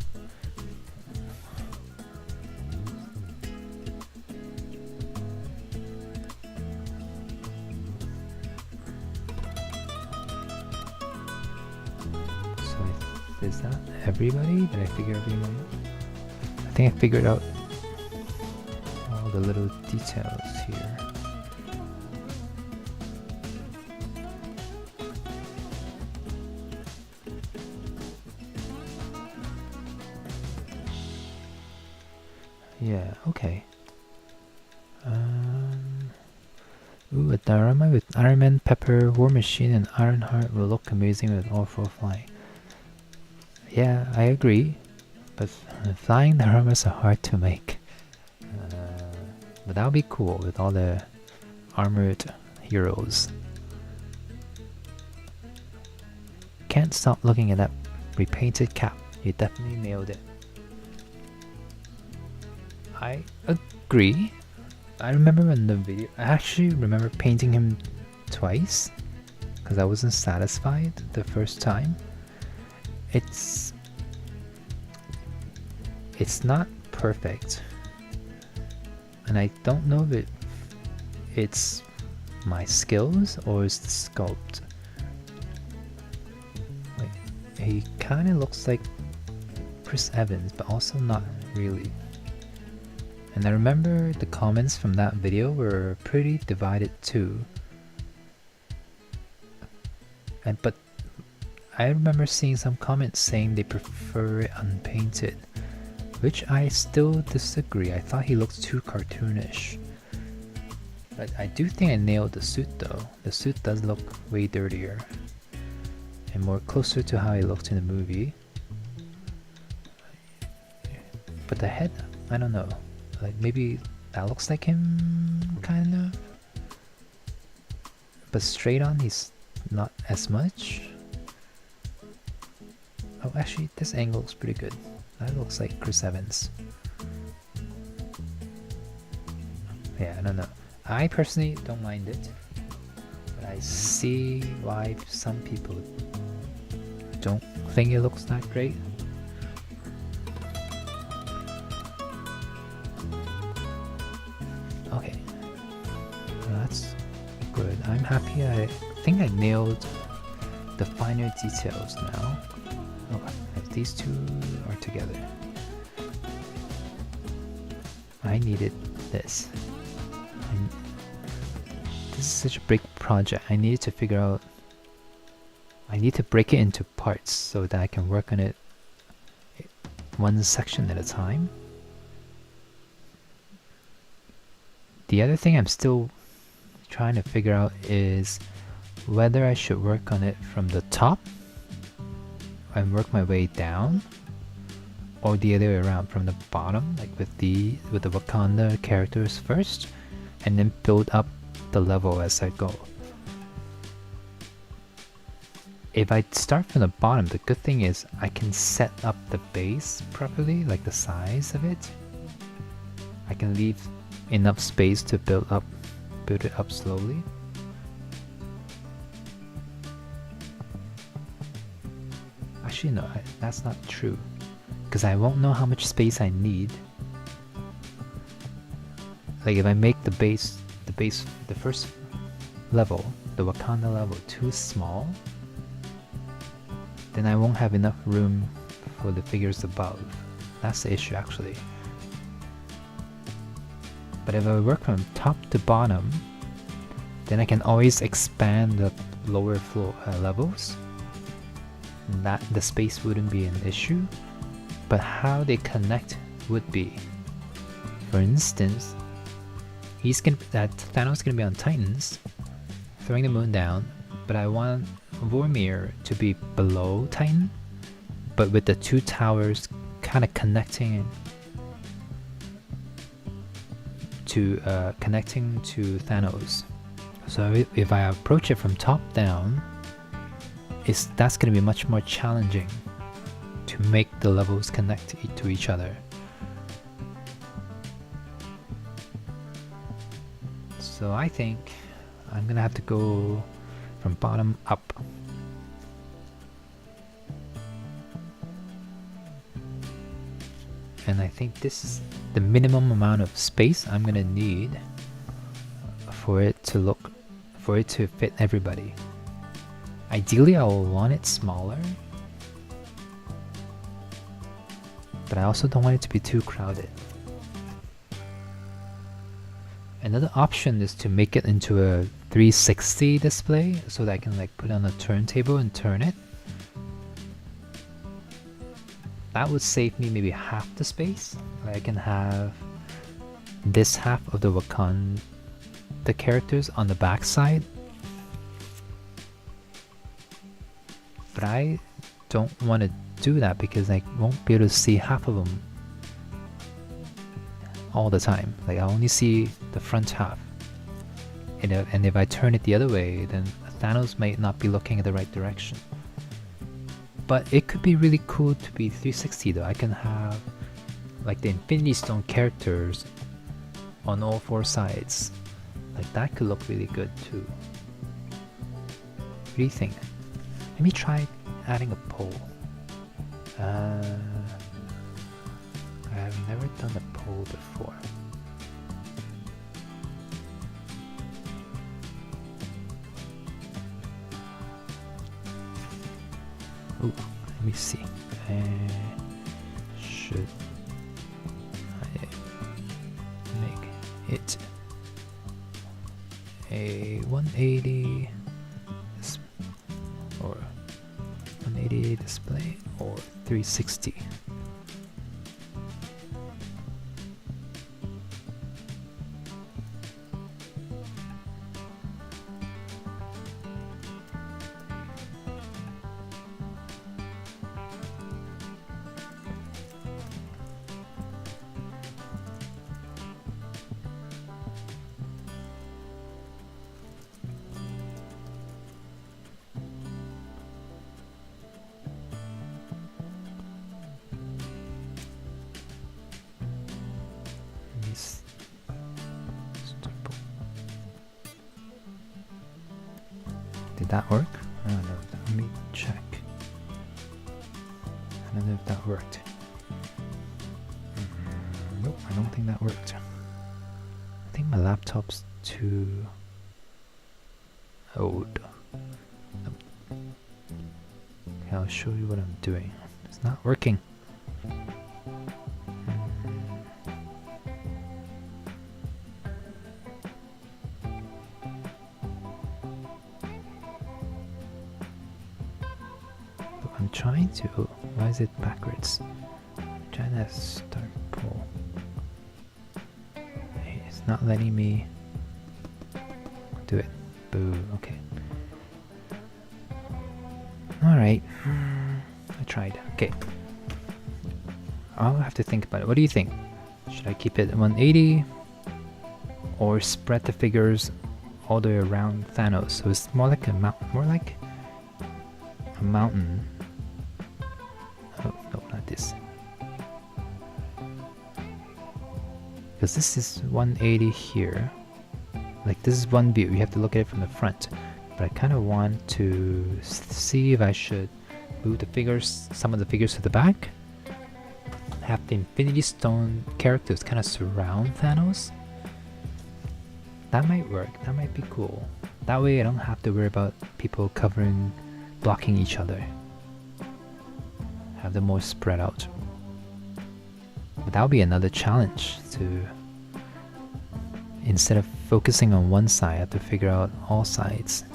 Is that everybody? Did I figure everyone out? I think I figured out all the little details here. Yeah, okay. Ooh, a diorama with Iron Man, Pepper, War Machine, and Ironheart will look amazing with all four flying. Yeah, I agree, but flying dioramas are hard to make. But that would be cool with all the armored heroes. Can't stop looking at that Repainted cap. You definitely nailed it. I agree. I remember in the video, I actually remember painting him twice because I wasn't satisfied the first time. It's not perfect, and I don't know if it's my skills or it's the sculpt. Like, he kind of looks like Chris Evans, but also not really. And I remember the comments from that video were pretty divided too. But I remember seeing some comments saying they prefer it unpainted, which I still disagree. I thought he looked too cartoonish. But I do think I nailed the suit though. The suit does look way dirtier and more closer to how he looked in the movie. But the head, I don't know. Like maybe that looks like him, kind of. But straight on, he's not as much. Oh, actually, this angle looks pretty good. That looks like Chris Evans. Yeah, I don't know. I personally don't mind it, but I see why some people don't think it looks that great. Okay, that's good. I'm happy. I think I nailed the finer details now. Oh, if these two are together. I needed this. This is such a big project. I needed to figure out. I need to break it into parts so that I can work on it one section at a time. The other thing I'm still trying to figure out is whether I should work on it from the top and work my way down, or the other way around, from the bottom, like with the Wakanda characters first, and then build up the level as I go. If I start from the bottom, the good thing is I can set up the base properly, like the size of it. I can leave enough space to build it up slowly. Actually no, that's not true, because I won't know how much space I need. Like if I make the first level, the Wakanda level, too small, then I won't have enough room for the figures above. That's the issue actually. But if I work from top to bottom, then I can always expand the lower floor levels. That the space wouldn't be an issue, but how they connect would be. For instance, Thanos gonna be on Titans, throwing the moon down, but I want Vormir to be below Titan, but with the two towers kind of connecting to Thanos. So if I approach it from top down, that's going to be much more challenging to make the levels connect to each other. So I think I'm going to have to go from bottom up. And I think this is the minimum amount of space I'm going to need for it to fit everybody. Ideally, I will want it smaller, but I also don't want it to be too crowded. Another option is to make it into a 360 display so that I can like put it on a turntable and turn it. That would save me maybe half the space. I can have this half of the Wakanda characters on the back side. But I don't want to do that because I won't be able to see half of them all the time. Like I only see the front half. And if I turn it the other way, then Thanos might not be looking at the right direction. But it could be really cool to be 360 though. I can have like the Infinity Stone characters on all four sides. Like that could look really good too. What do you think? Let me try adding a poll. I've never done a poll before. Ooh, let me see. Should I make it a 180 or 180 display or 360? Did that work? I don't know. Let me check. I don't know if that worked. Nope, I don't think that worked. I think my laptop's too old. Nope. Okay, I'll show you what I'm doing. It's not working. I'm trying to. Why is it backwards? I'm trying to start poll. Hey, it's not letting me do it. Boo. Okay. Alright. I tried. Okay. I'll have to think about it. What do you think? Should I keep it at 180? Or spread the figures all the way around Thanos? So it's more like a mountain. More like a mountain. Oh, no, not this. Because this is 180 here. Like this is one view. You have to look at it from the front. But I kind of want to see if I should move the figures, some of the figures to the back. Have the Infinity Stone characters kind of surround Thanos. That might work. That might be cool. That way I don't have to worry about people blocking each other. Have them more spread out. But that'll be another challenge to, instead of focusing on one side, I have to figure out all sides.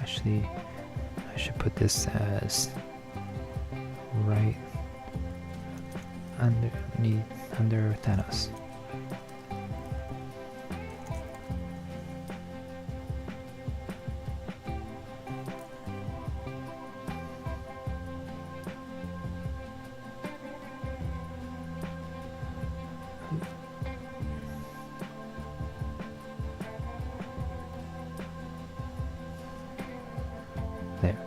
Actually, I should put this as right underneath, under Thanos. There.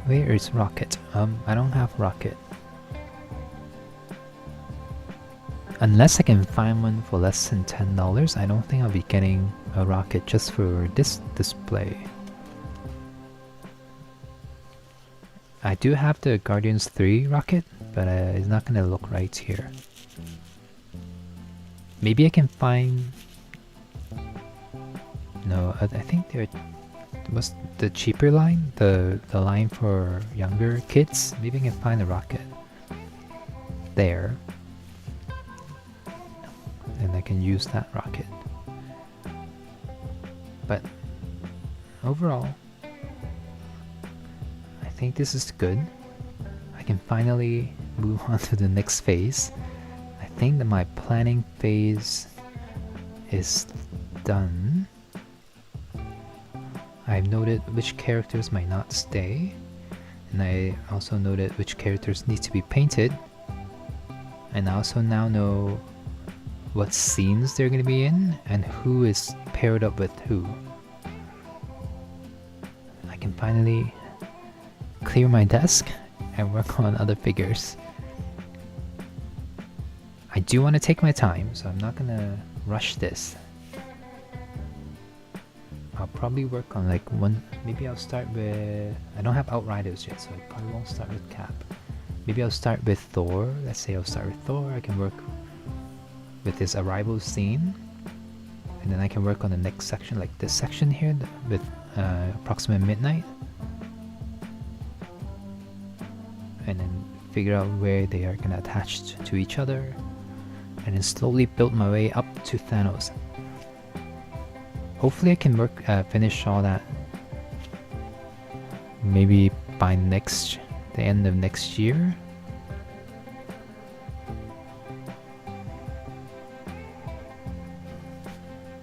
Where is Rocket? I don't have Rocket. Unless I can find one for less than $10, I don't think I'll be getting a Rocket just for this display. I do have the Guardians 3 Rocket, but it's not gonna look right here. Maybe I can find... No, I think there was the cheaper line, the line for younger kids. Maybe I can find a Rocket there. And I can use that Rocket. But overall, I think this is good. I can finally move on to the next phase. I think that my planning phase is done. I've noted which characters might not stay, and I also noted which characters need to be painted, and I also now know what scenes they're gonna be in and who is paired up with who. I can finally clear my desk and work on other figures. I do want to take my time, so I'm not gonna rush this. I'll probably work on like one, maybe I'll start with, I don't have Outriders yet, so I probably won't start with Cap. Maybe I'll start with Thor. Let's say I'll start with Thor. I can work with his arrival scene, and then I can work on the next section, like this section here with approximate midnight, and then figure out where they are gonna attach to each other, and then slowly build my way up to Thanos. Hopefully I can finish all that maybe by the end of next year.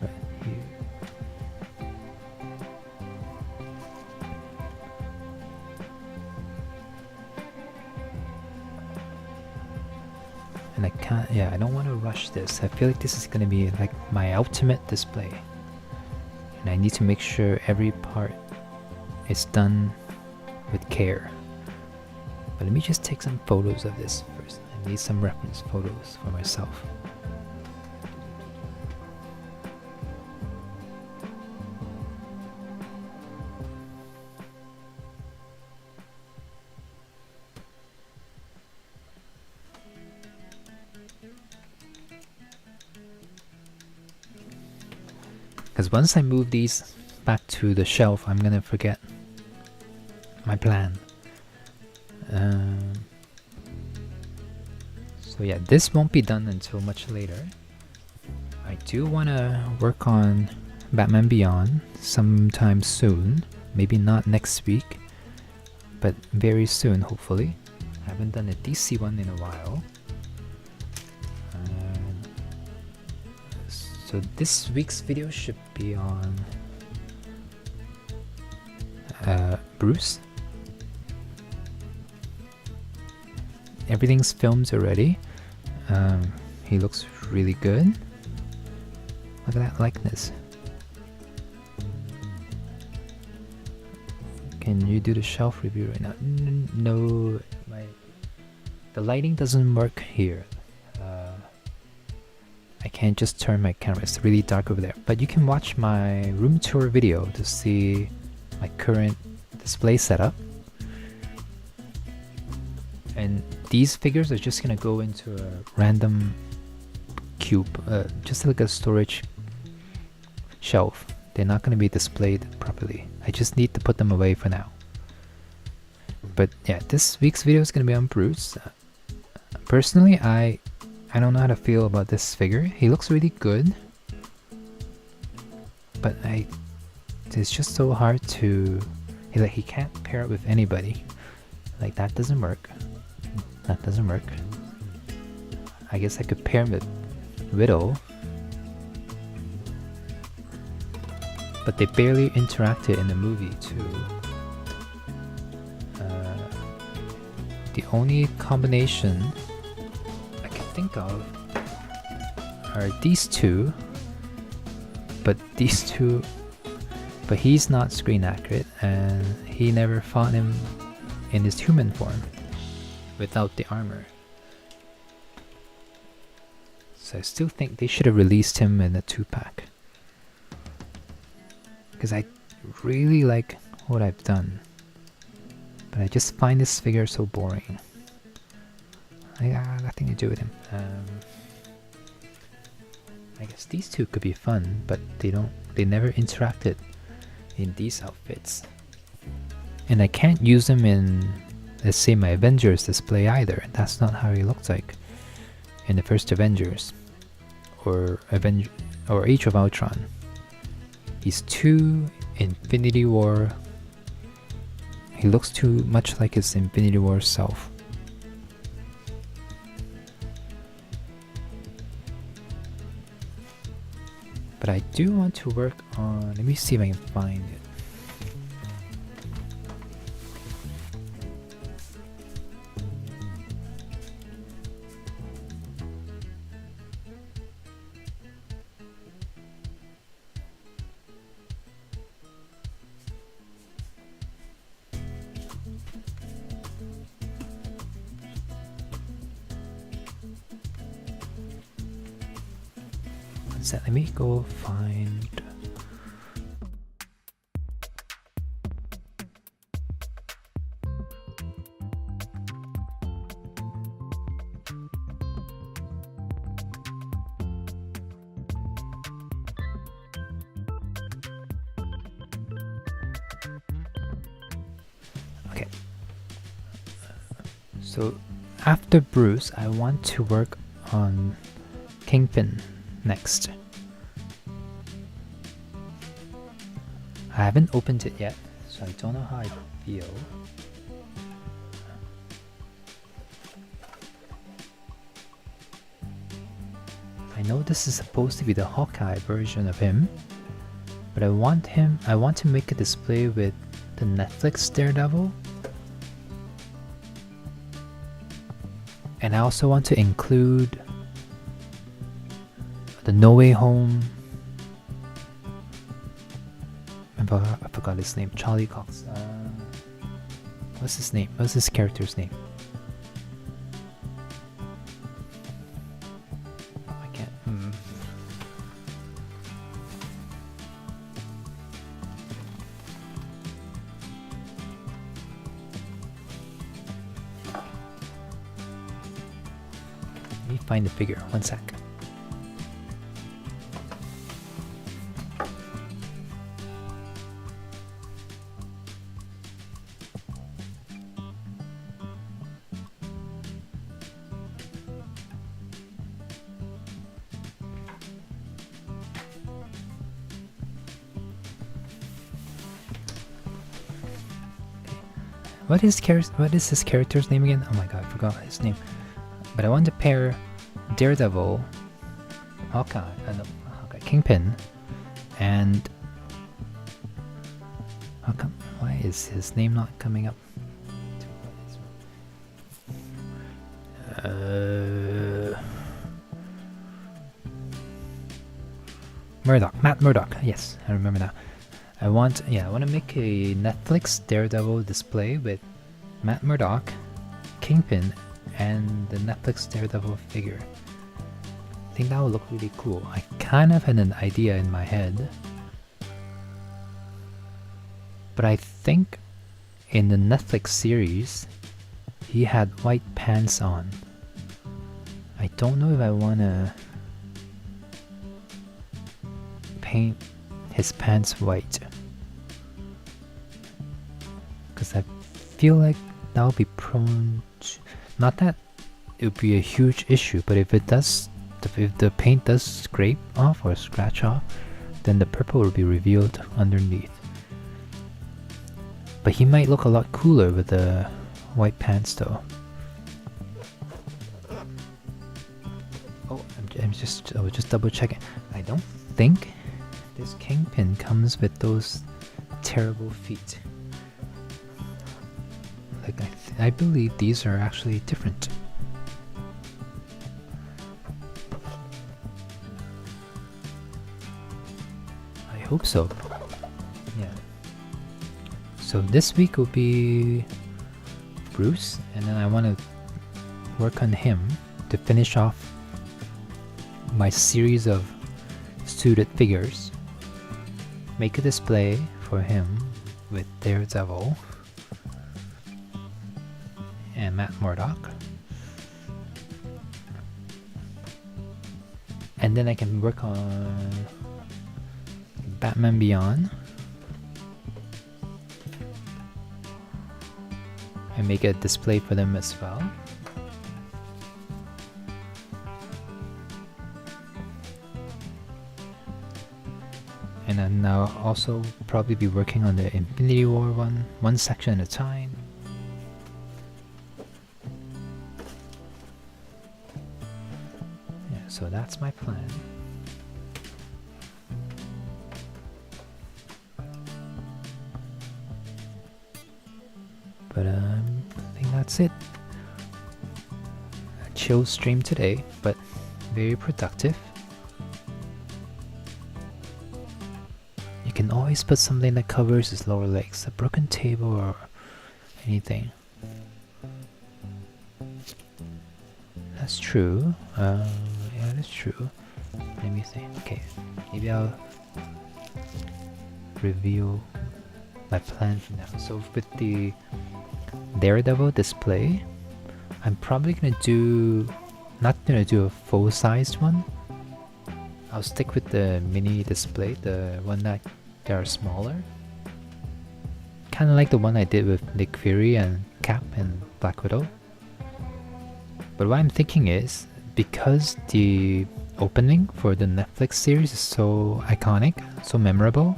But here. And I can't, I don't want to rush this. I feel like this is going to be like my ultimate display. And I need to make sure every part is done with care. But let me just take some photos of this first. I need some reference photos for myself. Because once I move these back to the shelf, I'm gonna forget my plan. So yeah, this won't be done until much later. I do want to work on Batman Beyond sometime soon. Maybe not next week, but very soon, hopefully. I haven't done a DC one in a while. So this week's video should be on Bruce. Everything's filmed already. He looks really good. Look at that likeness. Can you do the shelf review right now? No, the lighting doesn't work here. I can't just turn my camera, it's really dark over there. But you can watch my room tour video to see my current display setup. And these figures are just gonna go into a random cube, just like a storage shelf. They're not gonna be displayed properly. I just need to put them away for now. But yeah, this week's video is gonna be on Bruce. Personally, I don't know how to feel about this figure. He looks really good, but it's just so hard to, he can't pair up with anybody. Like that doesn't work. That doesn't work. I guess I could pair him with Riddle, but they barely interacted in the movie too. The only combination think of are these two, but he's not screen accurate, and he never fought him in his human form without the armor. So I still think they should have released him in a 2-pack, because I really like what I've done, but I just find this figure so boring. Nothing to do with him. I guess these two could be fun, but they never interacted in these outfits. And I can't use them in, let's say, my Avengers display either. That's not how he looked like in the first Avengers or Age of Ultron. He's too Infinity War. He looks too much like his Infinity War self. But I do want to work on, let me see if I can find it. set. Let me go find. Okay. So after Bruce, I want to work on Kingpin next. I haven't opened it yet, so I don't know how I feel. I know this is supposed to be the Hawkeye version of him, but I want to make a display with the Netflix Daredevil. And I also want to include the No Way Home. I forgot his name. Charlie Cox. What's his name? What's his character's name? I can't. Let me find the figure. One sec. What is this character's name again? Oh my god, I forgot his name. But I want to pair Daredevil, Hawkeye, Kingpin, and how come? Why is his name not coming up? Murdock, Matt Murdock. Yes, I remember now. I want to make a Netflix Daredevil display with Matt Murdock, Kingpin, and the Netflix Daredevil figure. I think that would look really cool. I kind of had an idea in my head, but I think in the Netflix series he had white pants on. I don't know if I want to paint his pants white, because I feel like that would be prone to, not that it would be a huge issue, but if the paint does scrape off or scratch off, then the purple will be revealed underneath. But he might look a lot cooler with the white pants though. Oh, I was just double checking. I don't think this Kingpin comes with those terrible feet. Like I believe these are actually different. I hope so. Yeah. So this week will be Bruce, and then I want to work on him to finish off my series of suited figures. Make a display for him with Daredevil and Matt Murdock, and then I can work on Batman Beyond and make a display for them as well. And then I'll also probably be working on the Infinity War one section at a time. Yeah, so that's my plan. But I think that's it. A chill stream today, but very productive. You can always put something that covers his lower legs, a broken table or anything. That's true. Yeah, that's true. let me see. Okay, maybe I'll reveal my plan now. So with the Daredevil display, I'm probably not gonna do a full-sized one. I'll stick with the mini display, the one that they are smaller. Kind of like the one I did with Nick Fury and Cap and Black Widow. But what I'm thinking is, because the opening for the Netflix series is so iconic, so memorable,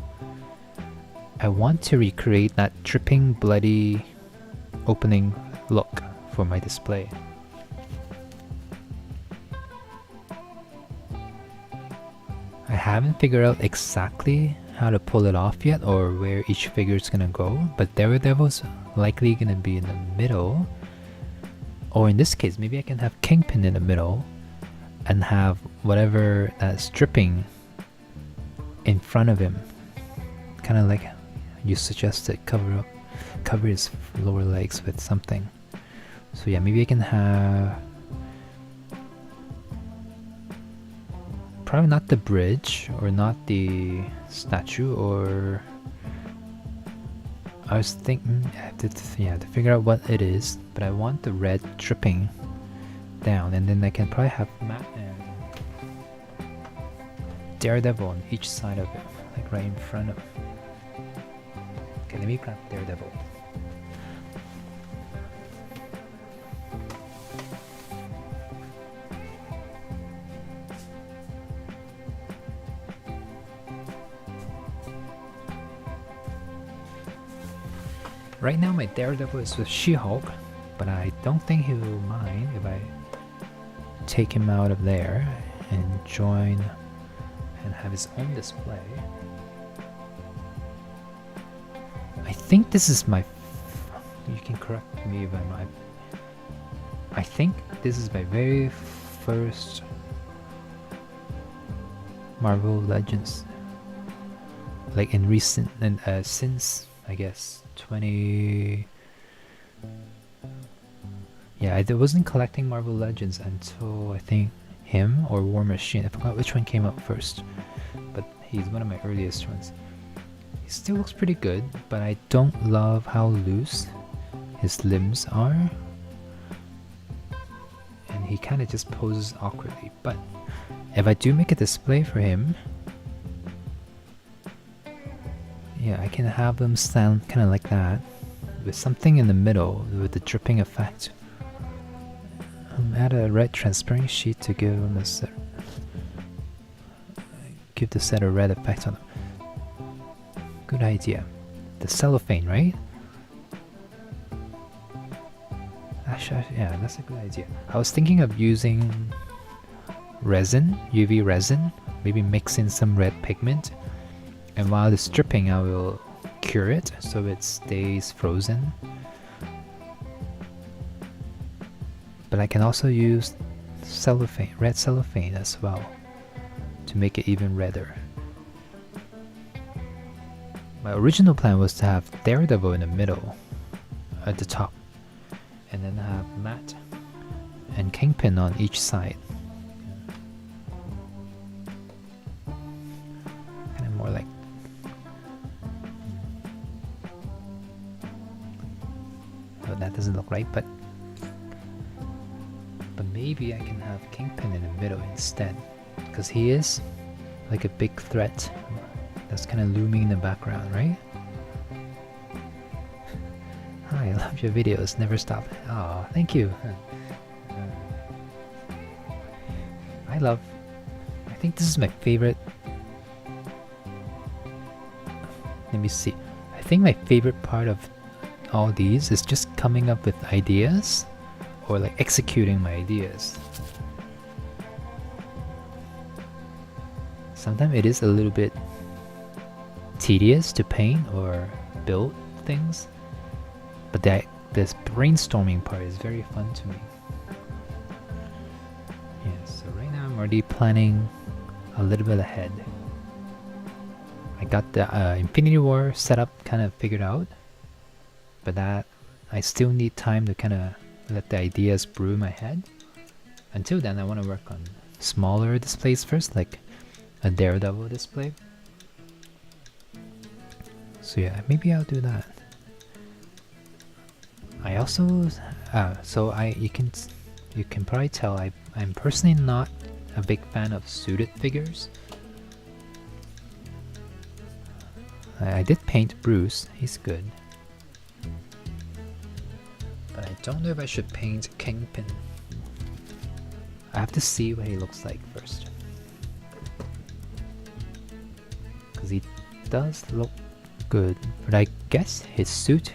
I want to recreate that dripping, bloody opening look for my display. I haven't figured out exactly how to pull it off yet or where each figure is gonna go, but Daredevil's likely gonna be in the middle. Or in this case, maybe I can have Kingpin in the middle and have whatever that's dripping in front of him. Kind of like you suggested, cover his lower legs with something. So yeah, maybe I can have probably not the bridge or not the statue, or I was thinking to figure out what it is, but I want the red dripping down, and then I can probably have Matt and Daredevil on each side of it, like right in front of. Okay, let me grab Daredevil. Right now my Daredevil is with She-Hulk, but I don't think he will mind if I take him out of there and join and have his own display. I think this is my... You can correct me if I'm right. I think this is my very first Marvel Legends. Like in recent... and since, I guess, 20... Yeah, I wasn't collecting Marvel Legends until I think him or War Machine. I forgot which one came out first, but he's one of my earliest ones. He still looks pretty good, but I don't love how loose his limbs are, and he kind of just poses awkwardly. But if I do make a display for him, yeah, I can have them stand kind of like that, with something in the middle with the dripping effect. Add a red transparent sheet to give them a set. Give the set a red effect on them. Good idea. The cellophane, right? Actually, yeah, that's a good idea. I was thinking of using resin, UV resin, maybe mix in some red pigment, and while it's dripping I will cure it so it stays frozen. But I can also use cellophane, red cellophane as well, to make it even redder. My original plan was to have Daredevil in the middle, at the top, and then have Matt and Kingpin on each side. Kind of more like... Oh, that doesn't look right, but maybe I can have Kingpin in the middle instead, because he is like a big threat that's kind of looming in the background, right? Hi, I love your videos, never stop. Oh, thank you. I think this is my favorite. Let me see. I think my favorite part of all these is just coming up with ideas, or like executing my ideas. Sometimes it is a little bit tedious to paint or build things, but this brainstorming part is very fun to me. Yeah, so right now I'm already planning a little bit ahead. I got the Infinity War setup kind of figured out, but that I still need time to kind of let the ideas brew in my head. Until then, I want to work on smaller displays first, like a Daredevil display. So yeah, maybe I'll do that. I also, you can probably tell I'm personally not a big fan of suited figures. I did paint Bruce, he's good. But I don't know if I should paint Kingpin. I have to see what he looks like first. Because he does look good, but I guess his suit,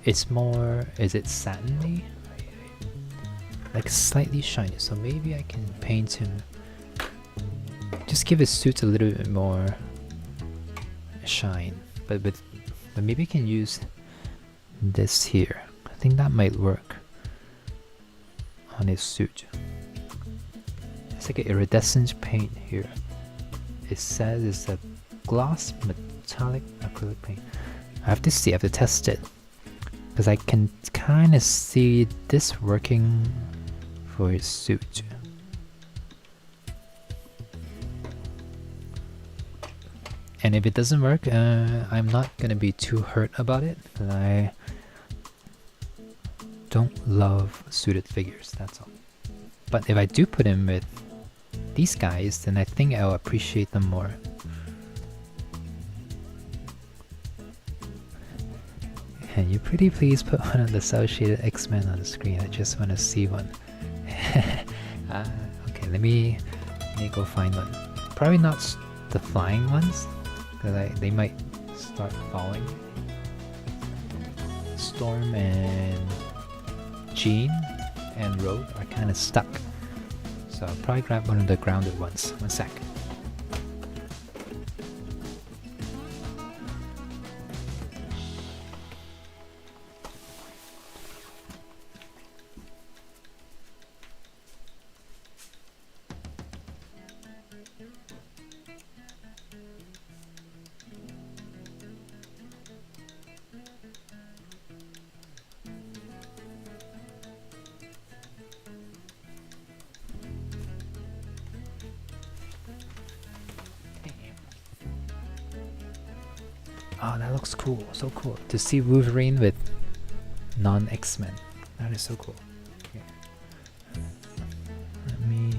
it's more, is it satiny? Like slightly shiny, so maybe I can paint him, just give his suit a little bit more shine, but maybe I can use this here. I think that might work on his suit. It's like an iridescent paint here. It says it's a gloss metallic acrylic paint. I have to see, I have to test it, because I can kind of see this working for his suit. And if it doesn't work, I'm not gonna be too hurt about it, because I don't love suited figures, that's all. But if I do put him with these guys, then I think I'll appreciate them more. Can you pretty please put one of the cel-shaded X-Men on the screen? I just want to see one. Okay, let me go find one. Probably not the flying ones, because they might start falling. Storm and Jean and Rogue are kind of stuck. So I'll probably grab one of the grounded ones. One sec. Oh, that looks cool. So cool. To see Wolverine with non-X-Men. That is so cool. Okay. Let me...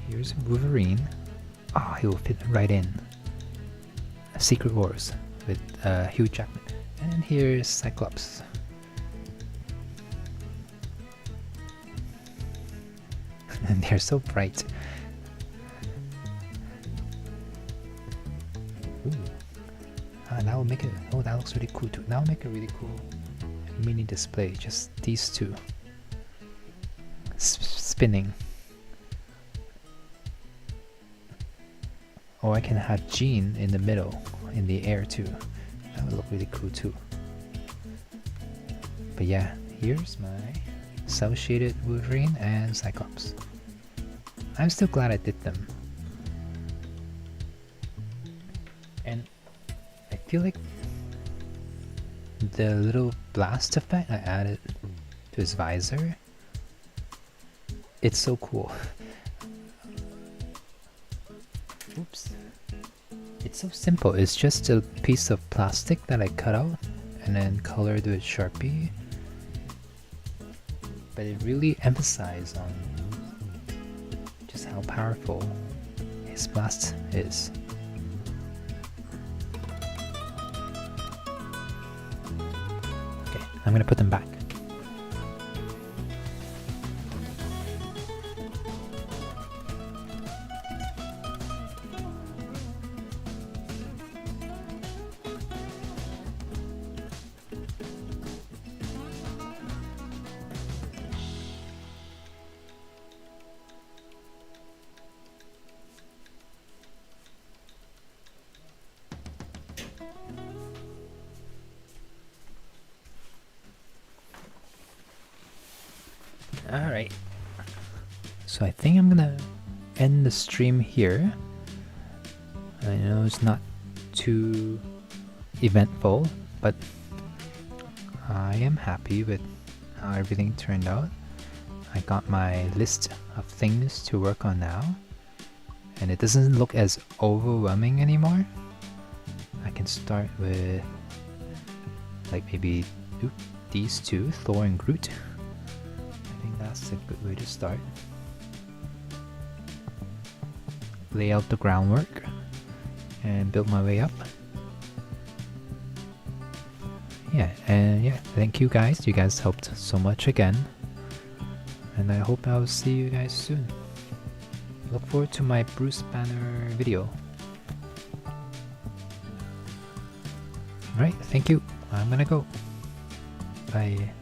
Here's Wolverine. Oh, he will fit right in. Secret Wars with Hugh Jackman. And here's Cyclops. And they're so bright. That will make it. Oh, that looks really cool too. That will make a really cool mini display. Just these two spinning. Or I can have Jean in the middle, in the air too. That would look really cool too. But yeah, here's my cel-shaded Wolverine and Cyclops. I'm still glad I did them. And I feel like the little blast effect I added to his visor, it's so cool. Oops. It's so simple. It's just a piece of plastic that I cut out and then colored with Sharpie. But it really emphasized on just how powerful his blast is. Okay, I'm gonna put them back. Alright, so I think I'm gonna end the stream here. I know it's not too eventful, but I am happy with how everything turned out. I got my list of things to work on now, and it doesn't look as overwhelming anymore. I can start with like maybe these two, Thor and Groot. I think that's a good way to start. Lay out the groundwork and build my way up. Yeah, and yeah, thank you guys. You guys helped so much again. And I hope I'll see you guys soon. Look forward to my Bruce Banner video. Alright, thank you. I'm gonna go. Bye.